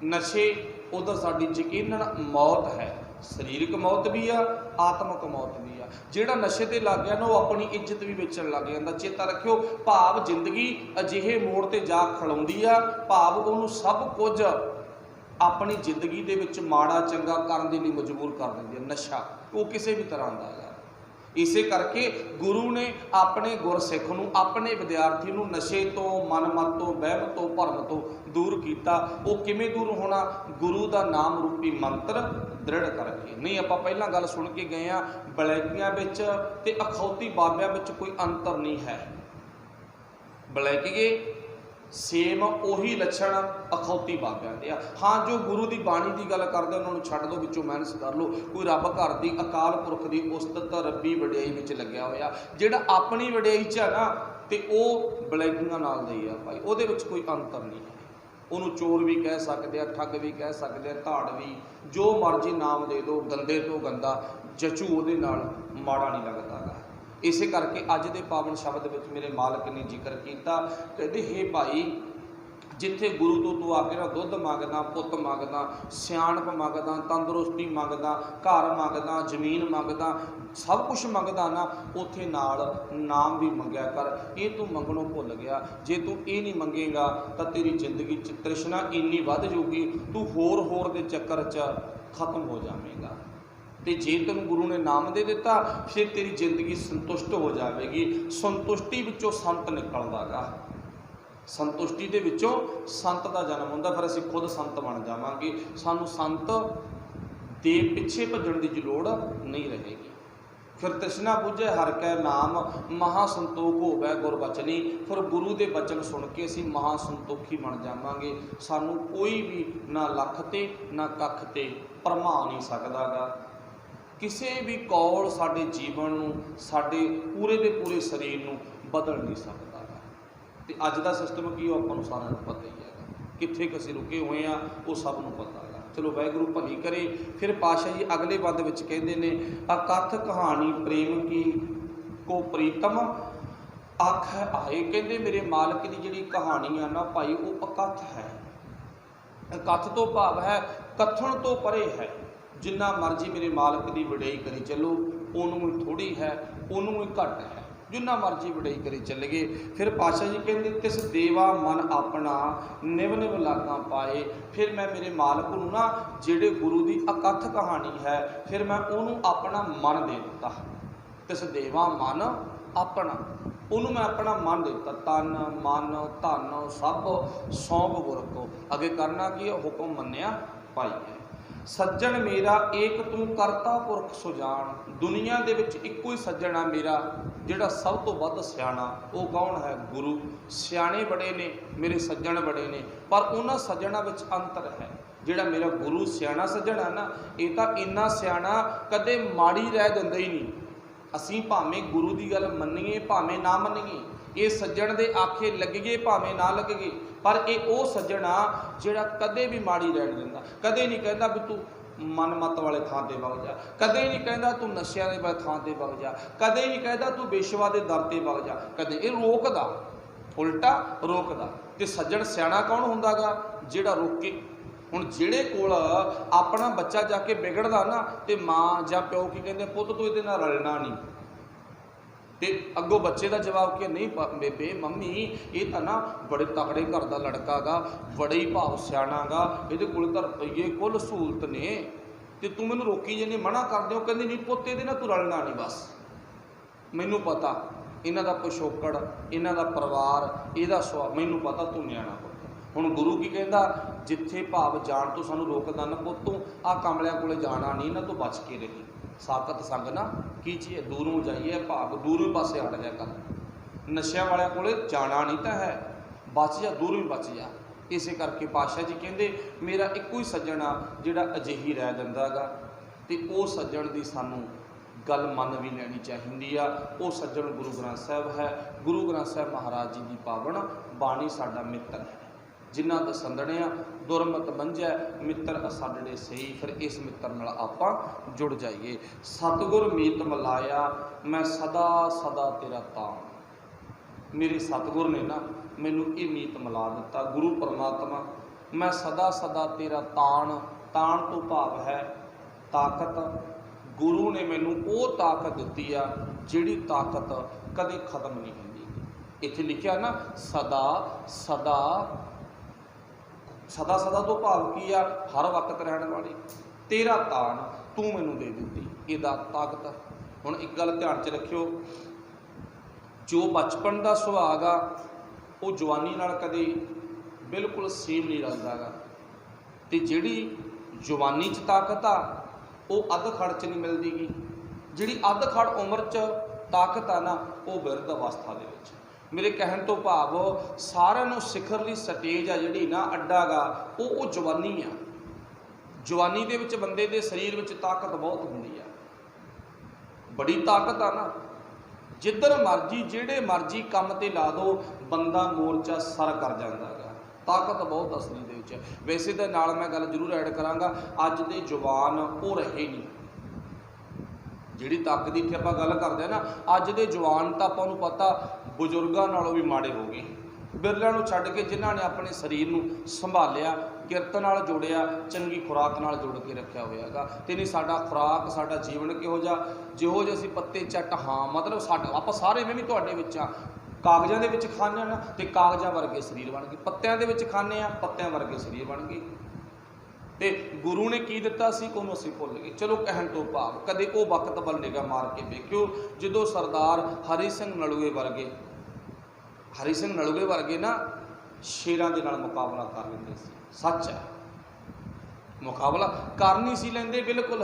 नशे उधर साडी यकीनन मौत है, शरीरक मौत भी आ, आत्मक मौत भी आ। जिहड़ा नशे ते लग गया ना वो अपनी इज्जत भी बेचण लग जांदा। चेता रखियो, भाव जिंदगी अजिहे मोड़ ते जा खड़ोंदी आ, भाव उहनूं सब कुछ अपनी जिंदगी दे विच माड़ा चंगा करन दे लई मजबूर कर दिंदी है। नशा वो किसी भी तरह दा है। इसे करके गुरु ने अपने गुरसिख नूं, अपने विद्यार्थी नूं नशे तो, मनमत तो, वहम तो, भरम तो दूर किया। वो किवें दूर होना? गुरु का नाम रूपी मंत्र दृढ़ करके। नहीं आपां पहलां गल सुन के गए आ, बलैकियां विच ते अखौती बाबियां विच कोई अंतर नहीं है। ਬਲੈਕੀਏ ਸੇਮ ਉਹੀ ਲੱਛਣ ਅਖੌਤੀ ਬਾਬਿਆਂ ਦੇ ਆ। ਹਾਂ, ਜੋ ਗੁਰੂ ਦੀ ਬਾਣੀ ਦੀ ਗੱਲ ਕਰਦੇ ਉਹਨਾਂ ਨੂੰ ਛੱਡ ਦਿਓ, ਵਿੱਚੋਂ ਮਾਈਨਸ ਕਰ ਲਓ। ਕੋਈ ਰੱਬ ਘਰ ਦੀ ਅਕਾਲ ਪੁਰਖ ਦੀ ਉਸਤਤ ਰੱਬੀ ਵਡਿਆਈ ਵਿੱਚ ਲੱਗਿਆ ਹੋਇਆ, ਜਿਹੜਾ ਆਪਣੀ ਵਡਿਆਈ 'ਚ ਆ ਨਾ ਤੇ ਉਹ ਬਲੈਕੀਆਂ ਨਾਲ ਦੇ ਆ ਭਾਈ, ਉਹਦੇ ਵਿੱਚ ਕੋਈ ਅੰਤਰ ਨਹੀਂ ਹੈ। ਉਹਨੂੰ ਚੋਰ ਵੀ ਕਹਿ ਸਕਦੇ ਆ, ਠੱਗ ਵੀ ਕਹਿ ਸਕਦੇ ਆ, ਧਾੜ ਵੀ, ਜੋ ਮਰਜ਼ੀ ਨਾਮ ਦੇ ਦਿਓ, ਗੰਦੇ ਤੋਂ ਗੰਦਾ ਜਚੂ ਉਹਦੇ ਨਾਲ ਮਾੜਾ ਨਹੀਂ ਲੱਗਦਾ ਗਾ। ਇਸੇ ਕਰਕੇ ਅੱਜ ਦੇ ਪਾਵਨ ਸ਼ਬਦ ਵਿੱਚ ਮੇਰੇ ਮਾਲਕ ਨੇ ਜ਼ਿਕਰ ਕੀਤਾ, ਕਹਿੰਦੇ ਹੇ ਭਾਈ, ਜਿੱਥੇ ਗੁਰੂ ਤੋਂ ਤੂੰ ਆ ਕੇ ਨਾ ਦੁੱਧ ਮੰਗਦਾ, ਪੁੱਤ ਮੰਗਦਾ, ਸਿਆਣਪ ਮੰਗਦਾ, ਤੰਦਰੁਸਤੀ ਮੰਗਦਾ, ਘਰ ਮੰਗਦਾ, ਜ਼ਮੀਨ ਮੰਗਦਾ, ਸਭ ਕੁਝ ਮੰਗਦਾ ਨਾ, ਉੱਥੇ ਨਾਲ ਨਾਮ ਵੀ ਮੰਗਿਆ ਕਰ। ਇਹ ਤੂੰ ਮੰਗਣੋਂ ਭੁੱਲ ਗਿਆ। ਜੇ ਤੂੰ ਇਹ ਨਹੀਂ ਮੰਗੇਗਾ ਤਾਂ ਤੇਰੀ ਜ਼ਿੰਦਗੀ 'ਚ ਤ੍ਰਿਸ਼ਨਾ ਇੰਨੀ ਵੱਧ ਜਾਊਗੀ, ਤੂੰ ਹੋਰ ਦੇ ਚੱਕਰ 'ਚ ਖਤਮ ਹੋ ਜਾਵੇਂਗਾ। ਤੇ ਜੇ ਤੈਨੂੰ ਗੁਰੂ ਨੇ ਨਾਮ ਦੇ ਦਿੱਤਾ, ਫਿਰ ਤੇਰੀ ਜ਼ਿੰਦਗੀ ਸੰਤੁਸ਼ਟ ਹੋ ਜਾਵੇਗੀ। ਸੰਤੁਸ਼ਟੀ ਵਿੱਚੋਂ ਸੰਤ ਨਿਕਲਦਾ ਗਾ, ਸੰਤੁਸ਼ਟੀ ਦੇ ਵਿੱਚੋਂ ਸੰਤ ਦਾ ਜਨਮ ਹੁੰਦਾ। ਫਿਰ ਅਸੀਂ ਖੁਦ ਸੰਤ ਬਣ ਜਾਵਾਂਗੇ। ਸਾਨੂੰ ਸੰਤ ਦੇ ਪਿੱਛੇ ਭੱਜਣ ਦੀ ਲੋੜ ਨਹੀਂ ਰਹੇਗੀ। ਫਿਰ ਤ੍ਰਿਸ਼ਨਾ ਬੁਝੇ ਹਰਿ ਕੈ ਨਾਮ, ਮਹਾ ਸੰਤੋਖ ਹੋਵੇ ਗੁਰ ਬਚਨੀ। ਫਿਰ ਗੁਰੂ ਦੇ ਬਚਨ ਸੁਣ ਕੇ ਅਸੀਂ ਮਹਾ ਸੰਤੋਖੀ ਬਣ ਜਾਵਾਂਗੇ। ਸਾਨੂੰ ਕੋਈ ਵੀ ਨਾ ਲੱਖ ਤੇ ਨਾ ਕੱਖ ਤੇ ਭਰਮਾ ਨਹੀਂ ਸਕਦਾ ਗਾ। ਕਿਸੇ ਵੀ ਕੌਲ ਸਾਡੇ ਜੀਵਨ ਨੂੰ, ਸਾਡੇ ਪੂਰੇ ਦੇ ਪੂਰੇ ਸਰੀਰ ਨੂੰ ਬਦਲ ਨਹੀਂ ਸਕਦਾ ਗਾ। ਤੇ ਅੱਜ ਦਾ ਸਿਸਟਮ ਕੀ ਉਹ ਆਪਾਂ ਨੂੰ ਸਾਰਿਆਂ ਨੂੰ ਪਤਾ ਹੀ ਹੈਗਾ, ਕਿੱਥੇ ਅਸੀਂ ਰੁਕੇ ਹੋਏ ਆ ਉਹ ਸਭ ਨੂੰ ਪਤਾ ਗਾ। ਚਲੋ ਵਾਹਿਗੁਰੂ ਭਲੀ ਕਰੇ। ਫਿਰ ਪਾਤਸ਼ਾਹ ਜੀ ਅਗਲੇ ਬੰਦ ਵਿੱਚ ਕਹਿੰਦੇ ਨੇ, ਅਕਥ ਕਹਾਣੀ ਪ੍ਰੇਮ ਕੀ ਕੋ ਪ੍ਰੀਤਮ ਆਖ ਆਏ। ਕਹਿੰਦੇ ਮੇਰੇ ਮਾਲਕ ਦੀ ਜਿਹੜੀ ਕਹਾਣੀ ਆ ਨਾ ਭਾਈ, ਉਹ ਅਕਥ ਹੈ। ਅਕਥ ਤੋਂ ਭਾਵ ਹੈ ਕਥਨ ਤੋਂ ਪਰੇ ਹੈ। ਜਿੰਨਾ ਮਰਜ਼ੀ ਮੇਰੇ ਮਾਲਕ ਦੀ ਵਡਿਆਈ ਕਰੀ ਚੱਲੋ, ਉਹਨੂੰ ਵੀ ਥੋੜ੍ਹੀ ਹੈ, ਉਹਨੂੰ ਵੀ ਘੱਟ ਹੈ, ਜਿੰਨਾ ਮਰਜ਼ੀ ਵਡਿਆਈ ਕਰੀ ਚੱਲੀਏ। ਫਿਰ ਪਾਤਸ਼ਾਹ ਜੀ ਕਹਿੰਦੇ, ਤਿਸ ਦੇਵਾ ਮਨ ਆਪਣਾ ਨਿਵ ਨਿਵ ਲਾਗਾਂ ਪਾਏ। ਫਿਰ ਮੈਂ ਮੇਰੇ ਮਾਲਕ ਨੂੰ ਨਾ, ਜਿਹੜੇ ਗੁਰੂ ਦੀ ਅਕਥ ਕਹਾਣੀ ਹੈ, ਫਿਰ ਮੈਂ ਉਹਨੂੰ ਆਪਣਾ ਮਨ ਦੇ ਦਿੱਤਾ। ਤਿਸ ਦੇਵਾ ਮਨ ਆਪਣਾ, ਉਹਨੂੰ ਮੈਂ ਆਪਣਾ ਮਨ ਦੇ ਦਿੱਤਾ। ਤਨ ਮਨ ਧਨ ਸਭ ਸੌਂਪ ਗੁਰ ਕੋ। ਅੱਗੇ ਕਰਨਾ ਕੀ ਹੈ? ਹੁਕਮ ਮੰਨਿਆ ਭਾਈ ਹੈ। ਸੱਜਣ ਮੇਰਾ ਏਕ ਤੂੰ ਕਰਤਾ ਪੁਰਖ ਸੁਜਾਨ। ਦੁਨੀਆ ਦੇ ਵਿੱਚ ਇੱਕੋ ਹੀ ਸੱਜਣ ਆ ਮੇਰਾ, ਜਿਹੜਾ ਸਭ ਤੋਂ ਵੱਧ ਸਿਆਣਾ। ਉਹ ਕੌਣ ਹੈ? ਗੁਰੂ। ਸਿਆਣੇ ਬੜੇ ਨੇ, ਮੇਰੇ ਸੱਜਣ ਬੜੇ ਨੇ, ਪਰ ਉਹਨਾਂ ਸੱਜਣਾਂ ਵਿੱਚ ਅੰਤਰ ਹੈ। ਜਿਹੜਾ ਮੇਰਾ ਗੁਰੂ ਸਿਆਣਾ ਸੱਜਣ ਹੈ ਨਾ, ਇਹ ਤਾਂ ਇੰਨਾ ਸਿਆਣਾ ਕਦੇ ਮਾੜੀ ਰਹਿ ਦਿੰਦਾ ਹੀ ਨਹੀਂ। ਅਸੀਂ ਭਾਵੇਂ ਗੁਰੂ ਦੀ ਗੱਲ ਮੰਨੀਏ ਭਾਵੇਂ ਨਾ ਮੰਨੀਏ, ਇਹ ਸੱਜਣ ਦੇ ਆਖੇ ਲੱਗੀਏ ਭਾਵੇਂ ਨਾ ਲੱਗੀਏ, ਪਰ ਇਹ ਉਹ ਸੱਜਣ ਆ ਜਿਹੜਾ ਕਦੇ ਵੀ ਮਾੜੀ ਰਹਿਣ ਦਿੰਦਾ। ਕਦੇ ਨਹੀਂ ਕਹਿੰਦਾ ਵੀ ਤੂੰ ਮਨਮੱਤ ਵਾਲੇ ਥਾਂ ਤੇ ਵਗ ਜਾ, ਕਦੇ ਨਹੀਂ ਕਹਿੰਦਾ ਤੂੰ ਨਸ਼ਿਆਂ ਦੇ ਵਾਲੇ ਥਾਂ ਤੇ ਵਗ ਜਾ, ਕਦੇ ਨਹੀਂ ਕਹਿੰਦਾ ਤੂੰ ਬੇਸ਼ਵਾ ਦੇ ਦਰ ਤੇ ਵਗ ਜਾ। ਕਦੇ ਇਹ ਰੋਕਦਾ, ਉਲਟਾ ਰੋਕਦਾ। ਤੇ ਸੱਜਣ ਸਿਆਣਾ ਕੌਣ ਹੁੰਦਾ ਗਾ? ਜਿਹੜਾ ਰੋਕੇ। ਹੁਣ ਜਿਹੜੇ ਕੋਲ ਆਪਣਾ ਬੱਚਾ ਜਾ ਕੇ ਵਿਗੜਦਾ ਨਾ, ਤੇ ਮਾਂ ਜਾਂ ਪਿਓ ਕੀ ਕਹਿੰਦੇ, ਪੁੱਤ ਤੂੰ ਇਹਦੇ ਨਾਲ ਰਲਣਾ ਨਹੀਂ। ਤੇ ਅੱਗੋਂ ਬੱਚੇ ਦਾ ਜਵਾਬ ਕੀ? ਨਹੀਂ ਬੇਬੇ ਮੰਮੀ, ਇਹ ਤਾਂ ਨਾ ਬੜੇ ਤਕੜੇ ਘਰ ਦਾ ਲੜਕਾ ਗਾ, ਬੜੇ ਹੀ ਭਾਵ ਸਿਆਣਾ ਗਾ, ਇਹਦੇ ਕੋਲ ਤਾਂ ਰੁਪਈਏ ਕੁੱਲ ਸਹੂਲਤ ਨੇ, ਤੇ ਤੂੰ ਮੈਨੂੰ ਰੋਕੀ ਜਾਂਦੀ, ਮਨਾ ਕਰਦੇ ਹੋ। ਕਹਿੰਦੀ ਨਹੀਂ ਪੁੱਤ, ਇਹਦੇ ਨਾਲ ਤੂੰ ਰਲਣਾ ਨਹੀਂ, ਬਸ ਮੈਨੂੰ ਪਤਾ ਇਹਨਾਂ ਦਾ ਪਿਛੋਕੜ, ਇਹਨਾਂ ਦਾ ਪਰਿਵਾਰ, ਇਹਦਾ ਸੁਭਾਅ ਮੈਨੂੰ ਪਤਾ, ਤੂੰ ਨਿਆਣਾ ਪੁੱਤ। ਹੁਣ ਗੁਰੂ ਕੀ ਕਹਿੰਦਾ? ਜਿੱਥੇ ਭਾਵ ਜਾਣ ਤੋਂ ਸਾਨੂੰ ਰੋਕਦਾ ਨਾ ਪੁੱਤ, ਤੂੰ ਆਹ ਕਮਲਿਆਂ ਕੋਲੇ ਜਾਣਾ ਨਹੀਂ, ਇਹਨਾਂ ਤੋਂ ਬਚ ਕੇ ਰਹੀ। ਸਾਕਤ ਸੰਗ ਨਾ ਕੀ ਚੀਜ਼, ਦੂਰੋਂ ਜਾਈਏ ਭਾਵ ਦੂਰੋਂ ਪਾਸੇ ਹਟ ਜਾ ਕਰ। ਨਸ਼ਿਆਂ ਵਾਲਿਆਂ ਕੋਲੇ ਜਾਣਾ ਨਹੀਂ ਤਾਂ ਹੈ, ਬਚ ਜਾ, ਦੂਰੋਂ ਹੀ ਬਚ ਜਾ। ਇਸੇ ਕਰਕੇ ਪਾਤਸ਼ਾਹ ਜੀ ਕਹਿੰਦੇ, ਮੇਰਾ ਇੱਕੋ ਹੀ ਸੱਜਣ ਆ ਜਿਹੜਾ ਅਜਿਹੀ ਰਹਿ ਦਿੰਦਾ ਗਾ। ਤੇ ਉਹ ਸੱਜਣ ਦੀ ਸਾਨੂੰ ਗੱਲ ਮੰਨ ਵੀ ਲੈਣੀ ਚਾਹੀਦੀ ਆ। ਉਹ ਸੱਜਣ ਗੁਰੂ ਗ੍ਰੰਥ ਸਾਹਿਬ ਹੈ। ਗੁਰੂ ਗ੍ਰੰਥ ਸਾਹਿਬ ਮਹਾਰਾਜ ਜੀ ਦੀ ਪਾਵਨ ਬਾਣੀ ਸਾਡਾ ਮਿੱਤਰ ਹੈ। ਜਿਨ੍ਹਾਂ ਦਾ ਸੰਦਣਿਆ ਦੁਰਮਤ ਮੰਝੈ, ਮਿੱਤਰ ਅਸਾਡੜੇ ਸਹੀ। ਫਿਰ ਇਸ ਮਿੱਤਰ ਨਾਲ ਆਪਾਂ ਜੁੜ ਜਾਈਏ। ਸਤਿਗੁਰ ਮੀਤ ਮਿਲਾਇਆ, ਮੈਂ ਸਦਾ ਸਦਾ ਤੇਰਾ ਤਾਣ। ਮੇਰੇ ਸਤਿਗੁਰ ਨੇ ਨਾ ਮੈਨੂੰ ਇਹ ਮੀਤ ਮਿਲਾ ਦਿੱਤਾ, ਗੁਰੂ ਪਰਮਾਤਮਾ। ਮੈਂ ਸਦਾ ਸਦਾ ਤੇਰਾ ਤਾਣ। ਤਾਣ ਤੋਂ ਭਾਵ ਹੈ ਤਾਕਤ। ਗੁਰੂ ਨੇ ਮੈਨੂੰ ਉਹ ਤਾਕਤ ਦਿੱਤੀ ਆ ਜਿਹੜੀ ਤਾਕਤ ਕਦੇ ਖਤਮ ਨਹੀਂ ਹੁੰਦੀ। ਇੱਥੇ ਲਿਖਿਆ ਨਾ ਸਦਾ ਸਦਾ। ਸਦਾ ਸਦਾ ਤੋਂ ਭਾਵ ਕੀ ਆ? ਹਰ ਵਕਤ ਰਹਿਣ ਵਾਲੀ। ਤੇਰਾ ਤਾਣ ਤੂੰ ਮੈਨੂੰ ਦੇ ਦਿੱਤੀ, ਇਹਦਾ ਤਾਕਤ। ਹੁਣ ਇੱਕ ਗੱਲ ਧਿਆਨ 'ਚ ਰੱਖਿਓ, ਜੋ ਬਚਪਨ ਦਾ ਸੁਹਾਗ ਆ ਉਹ ਜਵਾਨੀ ਨਾਲ ਕਦੇ ਬਿਲਕੁਲ ਸੇਮ ਨਹੀਂ ਰਲਦਾ ਗਾ। ਤੇ ਜਿਹੜੀ ਜਵਾਨੀ 'ਚ ਤਾਕਤ ਆ ਉਹ ਅੱਧ ਖੜ 'ਚ ਨਹੀਂ ਮਿਲਦੀ ਗੀ। ਜਿਹੜੀ ਅੱਧ ਖੜ ਉਮਰ 'ਚ ਤਾਕਤ ਆ ਨਾ, ਉਹ ਬਿਰਧ ਅਵਸਥਾ ਦੇ ਵਿੱਚ। मेरे कहण तो भाव सारिਆਂ ਨੂੰ ਸਿਖਰਲੀ ਸਟੇਜ ਆ ਜਿਹੜੀ ਨਾ ਅੱਡਾ ਗਾ ਉਹ ਜਵਾਨੀ ਆ। ਜਵਾਨੀ ਦੇ ਵਿੱਚ ਬੰਦੇ ਦੇ ਸਰੀਰ ਵਿੱਚ ਤਾਕਤ ਬਹੁਤ ਹੁੰਦੀ ਆ, ਬੜੀ ਤਾਕਤ ਆ ਨਾ। ਜਿੱਧਰ ਮਰਜੀ ਜਿਹੜੇ ਮਰਜੀ ਕੰਮ ਤੇ ਲਾ ਦੋ ਬੰਦਾ ਮੋਰਚਾ ਸਰ ਕਰ ਜਾਂਦਾ ਗਾ। ਤਾਕਤ ਬਹੁਤ ਅਸਲੀ ਦੇ ਵਿੱਚ। ਵੈਸੇ ਤਾਂ ਨਾਲ ਮੈਂ ਗੱਲ ਜ਼ਰੂਰ ਐਡ ਕਰਾਂਗਾ, ਅੱਜ ਦੇ ਜਵਾਨ ਉਹ ਰਹੇ ਨਹੀਂ। ਜਿਹੜੀ ਤਾਕਤ ਦੀ ਇੱਥੇ ਆਪਾਂ ਗੱਲ ਕਰਦੇ ਆ ਨਾ, ਅੱਜ ਦੇ ਜਵਾਨ ਤਾਂ ਆਪਾਂ ਨੂੰ ਪਤਾ ਬਜ਼ੁਰਗਾਂ ਨਾਲੋਂ ਵੀ ਮਾੜੇ ਹੋ ਗਏ। ਬਿਰਲਿਆਂ ਨੂੰ ਛੱਡ ਕੇ ਜਿਨ੍ਹਾਂ ਨੇ ਆਪਣੇ ਸਰੀਰ ਨੂੰ ਸੰਭਾਲਿਆ, ਕਿਰਤ ਨਾਲ ਜੋੜਿਆ, ਚੰਗੀ ਖੁਰਾਕ ਨਾਲ ਜੋੜ ਕੇ ਰੱਖਿਆ ਹੋਇਆ ਹੈਗਾ। ਤੇ ਨਹੀਂ ਸਾਡਾ ਖੁਰਾਕ, ਸਾਡਾ ਜੀਵਨ ਕਿਹੋ ਜਿਹਾ, ਜਿਹੋ ਜਿਹੇ ਅਸੀਂ ਪੱਤੇ ਚੱਟ, ਹਾਂ ਮਤਲਬ ਸਾਡਾ ਆਪਾਂ ਸਾਰੇ ਮੈਂ ਵੀ ਤੁਹਾਡੇ ਵਿੱਚ ਆ, ਕਾਗਜ਼ਾਂ ਦੇ ਵਿੱਚ ਖਾਂਦੇ ਹਾਂ ਨਾ ਤੇ ਕਾਗਜ਼ਾਂ ਵਰਗੇ ਸਰੀਰ ਬਣ ਗਏ, ਪੱਤਿਆਂ ਦੇ ਵਿੱਚ ਖਾਂਦੇ ਹਾਂ ਪੱਤਿਆਂ ਵਰਗੇ ਸਰੀਰ ਬਣ ਗਏ। ਤੇ ਗੁਰੂ ਨੇ ਕੀ ਦਿੱਤਾ ਸੀ ਉਹਨੂੰ ਅਸੀਂ ਭੁੱਲ ਗਏ। ਚਲੋ ਕਹਿਣ ਤੋਂ ਭਾਵ ਕਦੇ ਉਹ ਵਕਤ ਵੱਲ ਨਿਗਾਹ ਮਾਰ ਕੇ ਵੇਖਿਓ ਜਦੋਂ ਸਰਦਾਰ ਹਰੀ ਸਿੰਘ ਨਲੂਏ ਵਰਗੇ ਨਾ ਸ਼ੇਰਾਂ ਦੇ ਨਾਲ ਮੁਕਾਬਲਾ ਕਰ ਲੈਂਦੇ ਸੀ। ਸੱਚ ਹੈ, ਮੁਕਾਬਲਾ ਕਰ ਨਹੀਂ ਸੀ ਲੈਂਦੇ, ਬਿਲਕੁਲ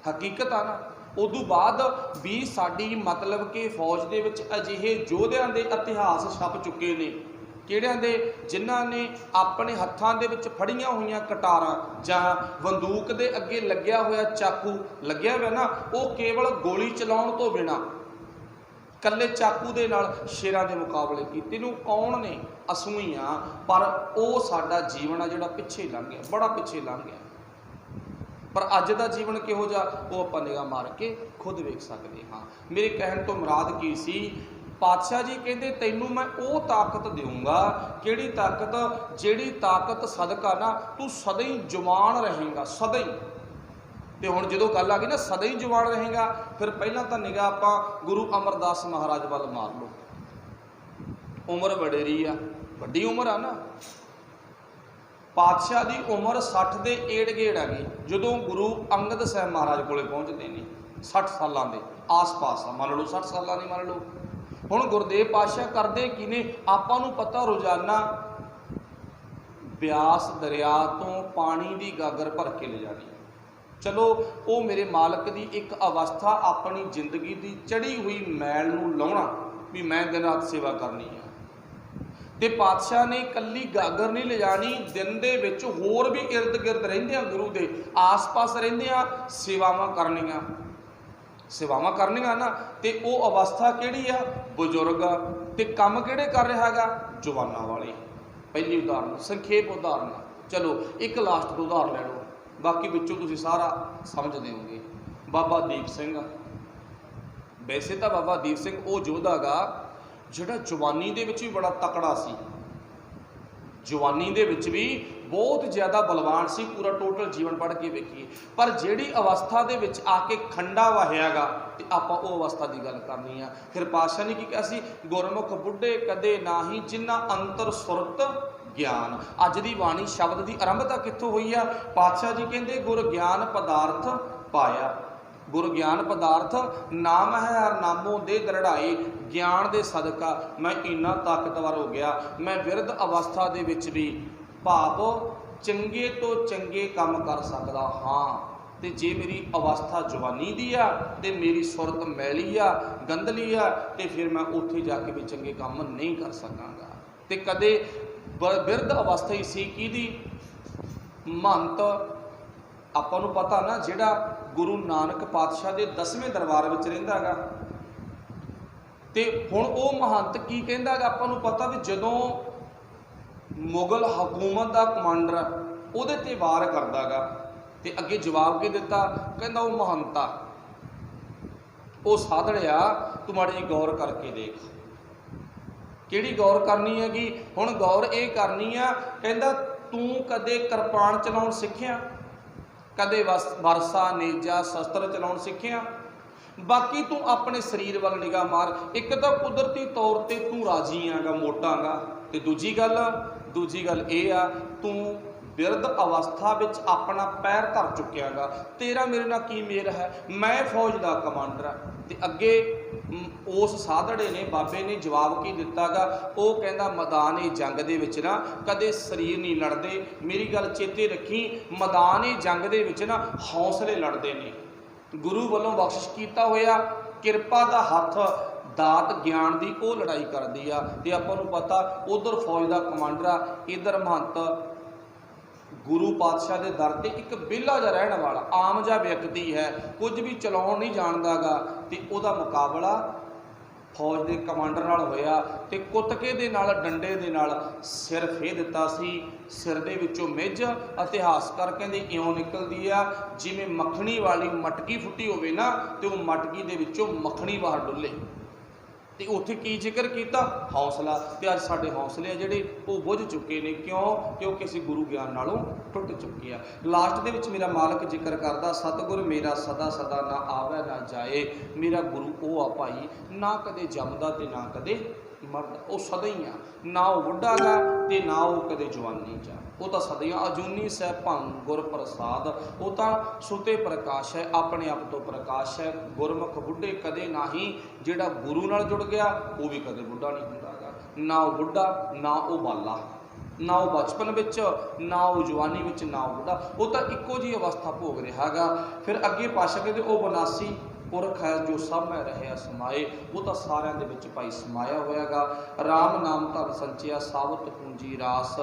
ਹਕੀਕਤ ਆ ਨਾ। ਉਦੋਂ ਬਾਅਦ ਵੀ ਸਾਡੀ ਮਤਲਬ ਕਿ ਫੌਜ ਦੇ ਵਿੱਚ ਅਜਿਹੇ ਯੋਧਿਆਂ ਦੇ ਇਤਿਹਾਸ ਛਪ ਚੁੱਕੇ ਨੇ, ਕਿਹੜਿਆਂ ਦੇ, ਜਿਨ੍ਹਾਂ ਨੇ ਆਪਣੇ ਹੱਥਾਂ ਦੇ ਵਿੱਚ ਫੜੀਆਂ ਹੋਈਆਂ ਕਟਾਰਾਂ ਜਾਂ ਬੰਦੂਕ ਦੇ ਅੱਗੇ ਲੱਗਿਆ ਹੋਇਆ ਚਾਕੂ ਲੱਗਿਆ ਹੋਇਆ ਨਾ, ਉਹ ਕੇਵਲ ਗੋਲੀ ਚਲਾਉਣ ਤੋਂ ਬਿਨਾਂ ਕੱਲੇ ਚਾਕੂ ਦੇ ਨਾਲ ਸ਼ੇਰਾਂ ਦੇ ਮੁਕਾਬਲੇ ਕੀਤੇ। ਨੂੰ ਕੌਣ ਨੇ, ਅਸੀਂ ਹੀ ਆ, ਪਰ ਉਹ ਸਾਡਾ ਜੀਵਨ ਆ ਜਿਹੜਾ ਪਿੱਛੇ ਲੰਘ ਗਿਆ, ਬੜਾ ਪਿੱਛੇ ਲੰਘ ਗਿਆ। ਪਰ ਅੱਜ ਦਾ ਜੀਵਨ ਕਿਹੋ ਜਿਹਾ ਉਹ ਆਪਾਂ ਨਿਗਾਹ ਮਾਰ ਕੇ ਖੁਦ ਵੇਖ ਸਕਦੇ ਹਾਂ। ਮੇਰੇ ਕਹਿਣ ਤੋਂ ਮੁਰਾਦ ਕੀ ਸੀ, ਪਾਤਸ਼ਾਹ ਜੀ ਕਹਿੰਦੇ ਤੈਨੂੰ ਮੈਂ ਉਹ ਤਾਕਤ ਦੇਵਾਂਗਾ, ਕਿਹੜੀ ਤਾਕਤ, ਜਿਹੜੀ ਤਾਕਤ ਸਦਕਾ ਨਾ ਤੂੰ ਸਦਾ ਹੀ ਜਵਾਨ ਰਹੇਗਾ, ਸਦਾ ਹੀ। ਤੇ ਹੁਣ ਜਦੋਂ ਗੱਲ ਆ ਗਈ ਨਾ ਸਦਾ ਹੀ ਜਵਾਨ ਰਹੇਗਾ, ਫਿਰ ਪਹਿਲਾਂ ਤਾਂ ਨਿਗਾਹ ਆਪਾਂ ਗੁਰੂ ਅਮਰਦਾਸ ਮਹਾਰਾਜ ਵੱਲ ਮਾਰ ਲਓ। ਉਮਰ ਵਡੇਰੀ ਆ, ਵੱਡੀ ਉਮਰ ਆ ਨਾ। ਪਾਤਸ਼ਾਹ ਦੀ ਉਮਰ 60 ਦੇ ਏੜ ਗੇੜ ਆ ਗਈ ਜਦੋਂ ਗੁਰੂ ਅੰਗਦ ਸਾਹਿਬ ਮਹਾਰਾਜ ਕੋਲੇ ਪਹੁੰਚਦੇ ਨੇ। 60 ਸਾਲਾਂ ਦੇ ਆਸ-ਪਾਸ ਆ, ਮੰਨ ਲਓ 60 ਸਾਲਾਂ ਦੀ ਮੰਨ ਲਓ। ਹੁਣ ਗੁਰਦੇਵ ਪਾਤਸ਼ਾਹ ਕਰਦੇ ਕੀ ਨੇ, ਆਪਾਂ ਨੂੰ ਪਤਾ ਰੋਜ਼ਾਨਾ ਬਿਆਸ ਦਰਿਆ ਤੋਂ ਪਾਣੀ ਦੀ ਗਾਗਰ ਭਰ ਕੇ ਲਿਜਾਣੀ। ਚਲੋ ਉਹ ਮੇਰੇ ਮਾਲਕ ਦੀ ਇੱਕ ਅਵਸਥਾ, ਆਪਣੀ ਜ਼ਿੰਦਗੀ ਦੀ ਚੜੀ ਹੋਈ ਮੈਲ ਨੂੰ ਲਾਉਣਾ ਵੀ ਮੈਂ ਦਿਨ ਰਾਤ ਸੇਵਾ ਕਰਨੀ ਆ। ਤੇ ਪਾਤਸ਼ਾਹ ਨੇ ਇਕੱਲੀ ਗਾਗਰ ਨਹੀਂ ਲਿਜਾਣੀ, ਦਿਨ ਦੇ ਵਿੱਚ ਹੋਰ ਵੀ ਇਰਦ ਗਿਰਦ ਰਹਿੰਦੇ ਆ, ਗੁਰੂ ਦੇ ਆਸ-ਪਾਸ ਰਹਿੰਦੇ ਆ, ਸੇਵਾਵਾਂ ਕਰਨੀਆਂ ਨਾ। ਤੇ ਉਹ ਅਵਸਥਾ ਕਿਹੜੀ ਆ, ਬਜ਼ੁਰਗ। ਤੇ ਕੰਮ ਕਿਹੜੇ ਕਰ ਰਿਹਾ ਹੈਗਾ, ਜਵਾਨਾਂ ਵਾਲੇ। ਪਹਿਲੀ ਉਦਾਹਰਨ, ਸੰਖੇਪ ਉਦਾਹਰਨ। ਚਲੋ ਇੱਕ ਲਾਸਟ ਉਦਾਹਰਨ ਲੈ ਲਓ, ਬਾਕੀ ਵਿੱਚੋਂ ਤੁਸੀਂ ਸਾਰਾ ਸਮਝਦੇ ਹੋਗੇ। ਬਾਬਾ ਦੀਪ ਸਿੰਘ। ਵੈਸੇ ਤਾਂ ਬਾਬਾ ਦੀਪ ਸਿੰਘ ਉਹ ਯੋਧਾ ਗਾ ਜਿਹੜਾ ਜਵਾਨੀ ਦੇ ਵਿੱਚ ਵੀ ਬੜਾ ਤਕੜਾ ਸੀ, ਜਵਾਨੀ ਦੇ ਵਿੱਚ ਵੀ ਬਹੁਤ ਜ਼ਿਆਦਾ ਬਲਵਾਨ ਸੀ। ਪੂਰਾ ਟੋਟਲ ਜੀਵਨ ਪੜ੍ਹ ਕੇ ਵੇਖੀਏ, ਪਰ ਜਿਹੜੀ ਅਵਸਥਾ ਦੇ ਵਿੱਚ ਆ ਕੇ ਖੰਡਾ ਵਾਹਿਆਗਾ ਤੇ ਆਪਾਂ ਉਹ ਅਵਸਥਾ ਦੀ ਗੱਲ ਕਰਨੀ ਆ। ਫਿਰ ਪਾਤਸ਼ਾਹ ਨੇ ਕੀ ਕਿਹਾ ਸੀ, ਗੁਰਮੁਖ ਬੁੱਢੇ ਕਦੇ ਨਾਹੀ ਜਿਨ੍ਹਾਂ ਅੰਤਰ ਸੁਰਤ ਗਿਆਨ। ਅੱਜ ਦੀ ਬਾਣੀ ਸ਼ਬਦ ਦੀ ਆਰੰਭਤਾ ਕਿੱਥੋਂ ਹੋਈ ਆ, ਪਾਤਸ਼ਾਹ ਜੀ ਕਹਿੰਦੇ ਗੁਰ ਗਿਆਨ ਪਦਾਰਥ ਪਾਇਆ। ਗੁਰ ਗਿਆਨ ਪਦਾਰਥ ਨਾਮ ਹੈ ਹਰ ਨਾਮੋਂ ਦੇ ਦਰੜਾਏ। ਗਿਆਨ ਦੇ ਸਦਕਾ ਮੈਂ ਇੰਨਾ ਤਾਕਤਵਰ ਹੋ ਗਿਆ, ਮੈਂ ਬਿਰਧ ਅਵਸਥਾ ਦੇ ਵਿੱਚ ਵੀ ਭਾਵ ਚੰਗੇ ਤੋਂ ਚੰਗੇ ਕੰਮ ਕਰ ਸਕਦਾ ਹਾਂ। ਤੇ ਜੇ ਮੇਰੀ ਅਵਸਥਾ ਜਵਾਨੀ ਦੀ ਆ ਤੇ ਮੇਰੀ ਸੁਰਤ ਮੈਲੀ ਆ, ਗੰਦਲੀ ਆ, ਤੇ ਫਿਰ ਮੈਂ ਉੱਥੇ ਜਾ ਕੇ ਵੀ ਚੰਗੇ ਕੰਮ ਨਹੀਂ ਕਰ ਸਕਾਂਗਾ। ਤੇ ਕਦੇ ਬਿਰਧ ਅਵਸਥਾ ਹੀ ਸੀ ਕਿਹਦੀ, ਮਹੰਤ। ਆਪਾਂ ਨੂੰ ਪਤਾ ਨਾ ਜਿਹੜਾ ਗੁਰੂ ਨਾਨਕ ਪਾਤਸ਼ਾਹ ਦੇ 10ਵੇਂ ਦਰਬਾਰ ਵਿੱਚ ਰਹਿੰਦਾ ਹੈਗਾ। ਤੇ ਹੁਣ ਉਹ ਮਹੰਤ ਕੀ ਕਹਿੰਦਾ ਹੈਗਾ, ਆਪਾਂ ਨੂੰ ਪਤਾ ਵੀ ਜਦੋਂ ਮੁਗਲ ਹਕੂਮਤ ਦਾ ਕਮਾਂਡਰ ਉਹਦੇ ਤੇ ਵਾਰ ਕਰਦਾ ਹੈਗਾ ਤੇ ਅੱਗੇ ਜਵਾਬ ਕੀ ਦਿੱਤਾ, ਕਹਿੰਦਾ ਉਹ ਮਹੰਤਾ, ਉਹ ਸਾਧੜਿਆ ਤੂੰ ਮਾੜੀ ਜਿਹੀ ਗੌਰ ਕਰਕੇ ਦੇਖ। ਕਿਹੜੀ ਗੌਰ ਕਰਨੀ ਹੈਗੀ, ਹੁਣ ਗੌਰ ਇਹ ਕਰਨੀ ਆ, ਕਹਿੰਦਾ ਤੂੰ ਕਦੇ ਕਿਰਪਾਨ ਚਲਾਉਣ ਸਿੱਖਿਆ, ਕਦੇ ਵਰਸਾ ਨੇਜਾ ਸ਼ਸਤਰ ਚਲਾਉਣ ਸਿੱਖਿਆ, ਬਾਕੀ ਤੂੰ ਆਪਣੇ ਸਰੀਰ ਵੱਲ ਨਿਗਾਹ ਮਾਰ। ਇੱਕ ਤਾਂ ਕੁਦਰਤੀ ਤੌਰ ਤੇ ਤੂੰ ਰਾਜੀ ਆਗਾ, ਮੋਟਾ ਗਾ, ਤੇ ਦੂਜੀ ਗੱਲ ਇਹ ਆ ਤੂੰ ਬਿਰਧ ਅਵਸਥਾ ਵਿੱਚ ਆਪਣਾ ਪੈਰ ਧਰ ਚੁੱਕਿਆ ਗਾ। ਤੇਰਾ ਮੇਰੇ ਨਾਲ ਕੀ ਮੇਲ ਹੈ, ਮੈਂ ਫੌਜ ਦਾ ਕਮਾਂਡਰ ਆ। ਤੇ ਅੱਗੇ ਉਸ ਸਾਧੜੇ ਨੇ, ਬਾਬੇ ਨੇ ਜਵਾਬ ਕੀ ਦਿੱਤਾ ਗਾ, ਉਹ ਕਹਿੰਦਾ ਮੈਦਾਨ-ਏ ਜੰਗ ਦੇ ਵਿੱਚ ਨਾ ਕਦੇ ਸਰੀਰ ਨਹੀਂ ਲੜਦੇ। ਮੇਰੀ ਗੱਲ ਚੇਤੇ ਰੱਖੀ, ਮੈਦਾਨ-ਏ ਜੰਗ ਦੇ ਵਿੱਚ ਨਾ ਹੌਸਲੇ ਲੜਦੇ ਨੇ। ਗੁਰੂ ਵੱਲੋਂ ਬਖਸ਼ਿਸ਼ ਕੀਤਾ ਹੋਇਆ ਕਿਰਪਾ ਦਾ ਹੱਥ ਦਾਤ ਗਿਆਨ ਦੀ ਉਹ ਲੜਾਈ ਕਰਦੀ ਆ। ਤੇ ਆਪਾਂ ਨੂੰ ਪਤਾ ਉਧਰ ਫੌਜ ਦਾ ਕਮਾਂਡਰ ਆ, ਇਧਰ ਮਹੰਤ ਗੁਰੂ ਪਾਤਸ਼ਾਹ ਦੇ ਦਰ ਤੇ ਇੱਕ ਵਿਹਲਾ ਜਿਹਾ ਰਹਿਣ ਵਾਲਾ ਆਮ ਜਿਹਾ ਵਿਅਕਤੀ ਹੈ, ਕੁਝ ਵੀ ਚਲਾਉਣ ਨਹੀਂ ਜਾਣਦਾਗਾ। ਤੇ ਉਹਦਾ ਮੁਕਾਬਲਾ ਫੌਜ ਦੇ ਕਮਾਂਡਰ ਨਾਲ ਹੋਇਆ ਤੇ ਕੁੱਤਕੇ ਦੇ ਨਾਲ, ਡੰਡੇ ਦੇ ਨਾਲ ਸਿਰ ਫੇਹ ਦਿੱਤਾ ਸੀ। ਸਿਰ ਦੇ ਵਿੱਚੋਂ ਮਿੱਝ ਇਤਿਹਾਸਕਾਰ ਕਹਿੰਦੇ ਇਉਂ ਨਿਕਲਦੀ ਆ ਜਿਵੇਂ ਮੱਖਣੀ ਵਾਲੀ ਮਟਕੀ ਫੁੱਟੀ ਹੋਵੇ ਨਾ, ਤੇ ਉਹ ਮਟਕੀ ਦੇ ਵਿੱਚੋਂ ਮੱਖਣੀ ਬਾਹਰ ਡੁੱਲੇ। ਤੇ ਉੱਥੇ ਕੀ ਜ਼ਿਕਰ ਕੀਤਾ? ਹੌਸਲਾ। ਤੇ ਅੱਜ ਸਾਡੇ ਹੌਸਲੇ ਆ ਜਿਹੜੇ ਉਹ ਬੁੱਝ ਚੁੱਕੇ ਨੇ। ਕਿਉਂ? ਕਿਉਂਕਿ ਅਸੀਂ ਗੁਰੂ ਗਿਆਨ ਨਾਲੋਂ ਟੁੱਟ ਚੁੱਕੇ ਆ। ਲਾਸਟ ਦੇ ਵਿੱਚ ਮੇਰਾ ਮਾਲਕ ਜ਼ਿਕਰ ਕਰਦਾ, ਸਤਿਗੁਰ ਮੇਰਾ ਸਦਾ ਸਦਾ ਨਾ ਆਵੇ ਨਾ ਜਾਏ। ਮੇਰਾ ਗੁਰੂ ਉਹ ਆ ਭਾਈ, ਨਾ ਕਦੇ ਜੰਮਦਾ ਤੇ ਨਾ ਕਦੇ ਮਰਦਾ, ਉਹ ਸਦਾ ਹੀ ਆ। ਨਾ ਉਹ ਬੁੱਢਾ ਗਾ ਤੇ ਨਾ ਉਹ ਕਦੇ ਜਵਾਨੀ ਜਾ, ਉਹ ਤਾਂ ਸਦਾ ਹੀ ਆ। ਅਜੂਨੀ ਸਹਿ ਭੰਗ ਗੁਰ ਪ੍ਰਸਾਦ, ਉਹ ਤਾਂ ਸੁਤੇ ਪ੍ਰਕਾਸ਼ ਹੈ, ਆਪਣੇ ਆਪ ਤੋਂ ਪ੍ਰਕਾਸ਼ ਹੈ। ਗੁਰਮੁਖ ਬੁੱਢੇ ਕਦੇ ਨਹੀਂ, ਜਿਹੜਾ ਗੁਰੂ ਨਾਲ ਜੁੜ ਗਿਆ ਉਹ ਵੀ ਕਦੇ ਬੁੱਢਾ ਨਹੀਂ ਹੁੰਦਾ ਗਾ। ਨਾ ਉਹ ਬੁੱਢਾ, ਨਾ ਉਹ ਬਾਲਾ, ਨਾ ਉਹ ਬਚਪਨ ਵਿੱਚ, ਨਾ ਉਹ ਜਵਾਨੀ ਵਿੱਚ, ਨਾ ਉਹ ਬੁੱਢਾ, ਉਹ ਤਾਂ ਇੱਕੋ ਜਿਹੀ ਅਵਸਥਾ ਭੋਗ ਰਿਹਾ ਗਾ। ਫਿਰ ਅੱਗੇ ਪਾਸ਼ਾ ਕਹਿੰਦੇ ਉਹ ਬਨਾਸੀ ਪੁਰਖ ਹੈ ਜੋ ਸਭ ਮੈਂ ਰਹਿਆ ਸਮਾਏ, ਉਹ ਤਾਂ ਸਾਰਿਆਂ ਦੇ ਵਿੱਚ ਭਾਈ ਸਮਾਇਆ ਹੋਇਆਗਾ। ਰਾਮ ਨਾਮ ਧਨ ਸੰਚਿਆ ਸਾਬਤ ਪੂੰਜੀ ਰਾਸ,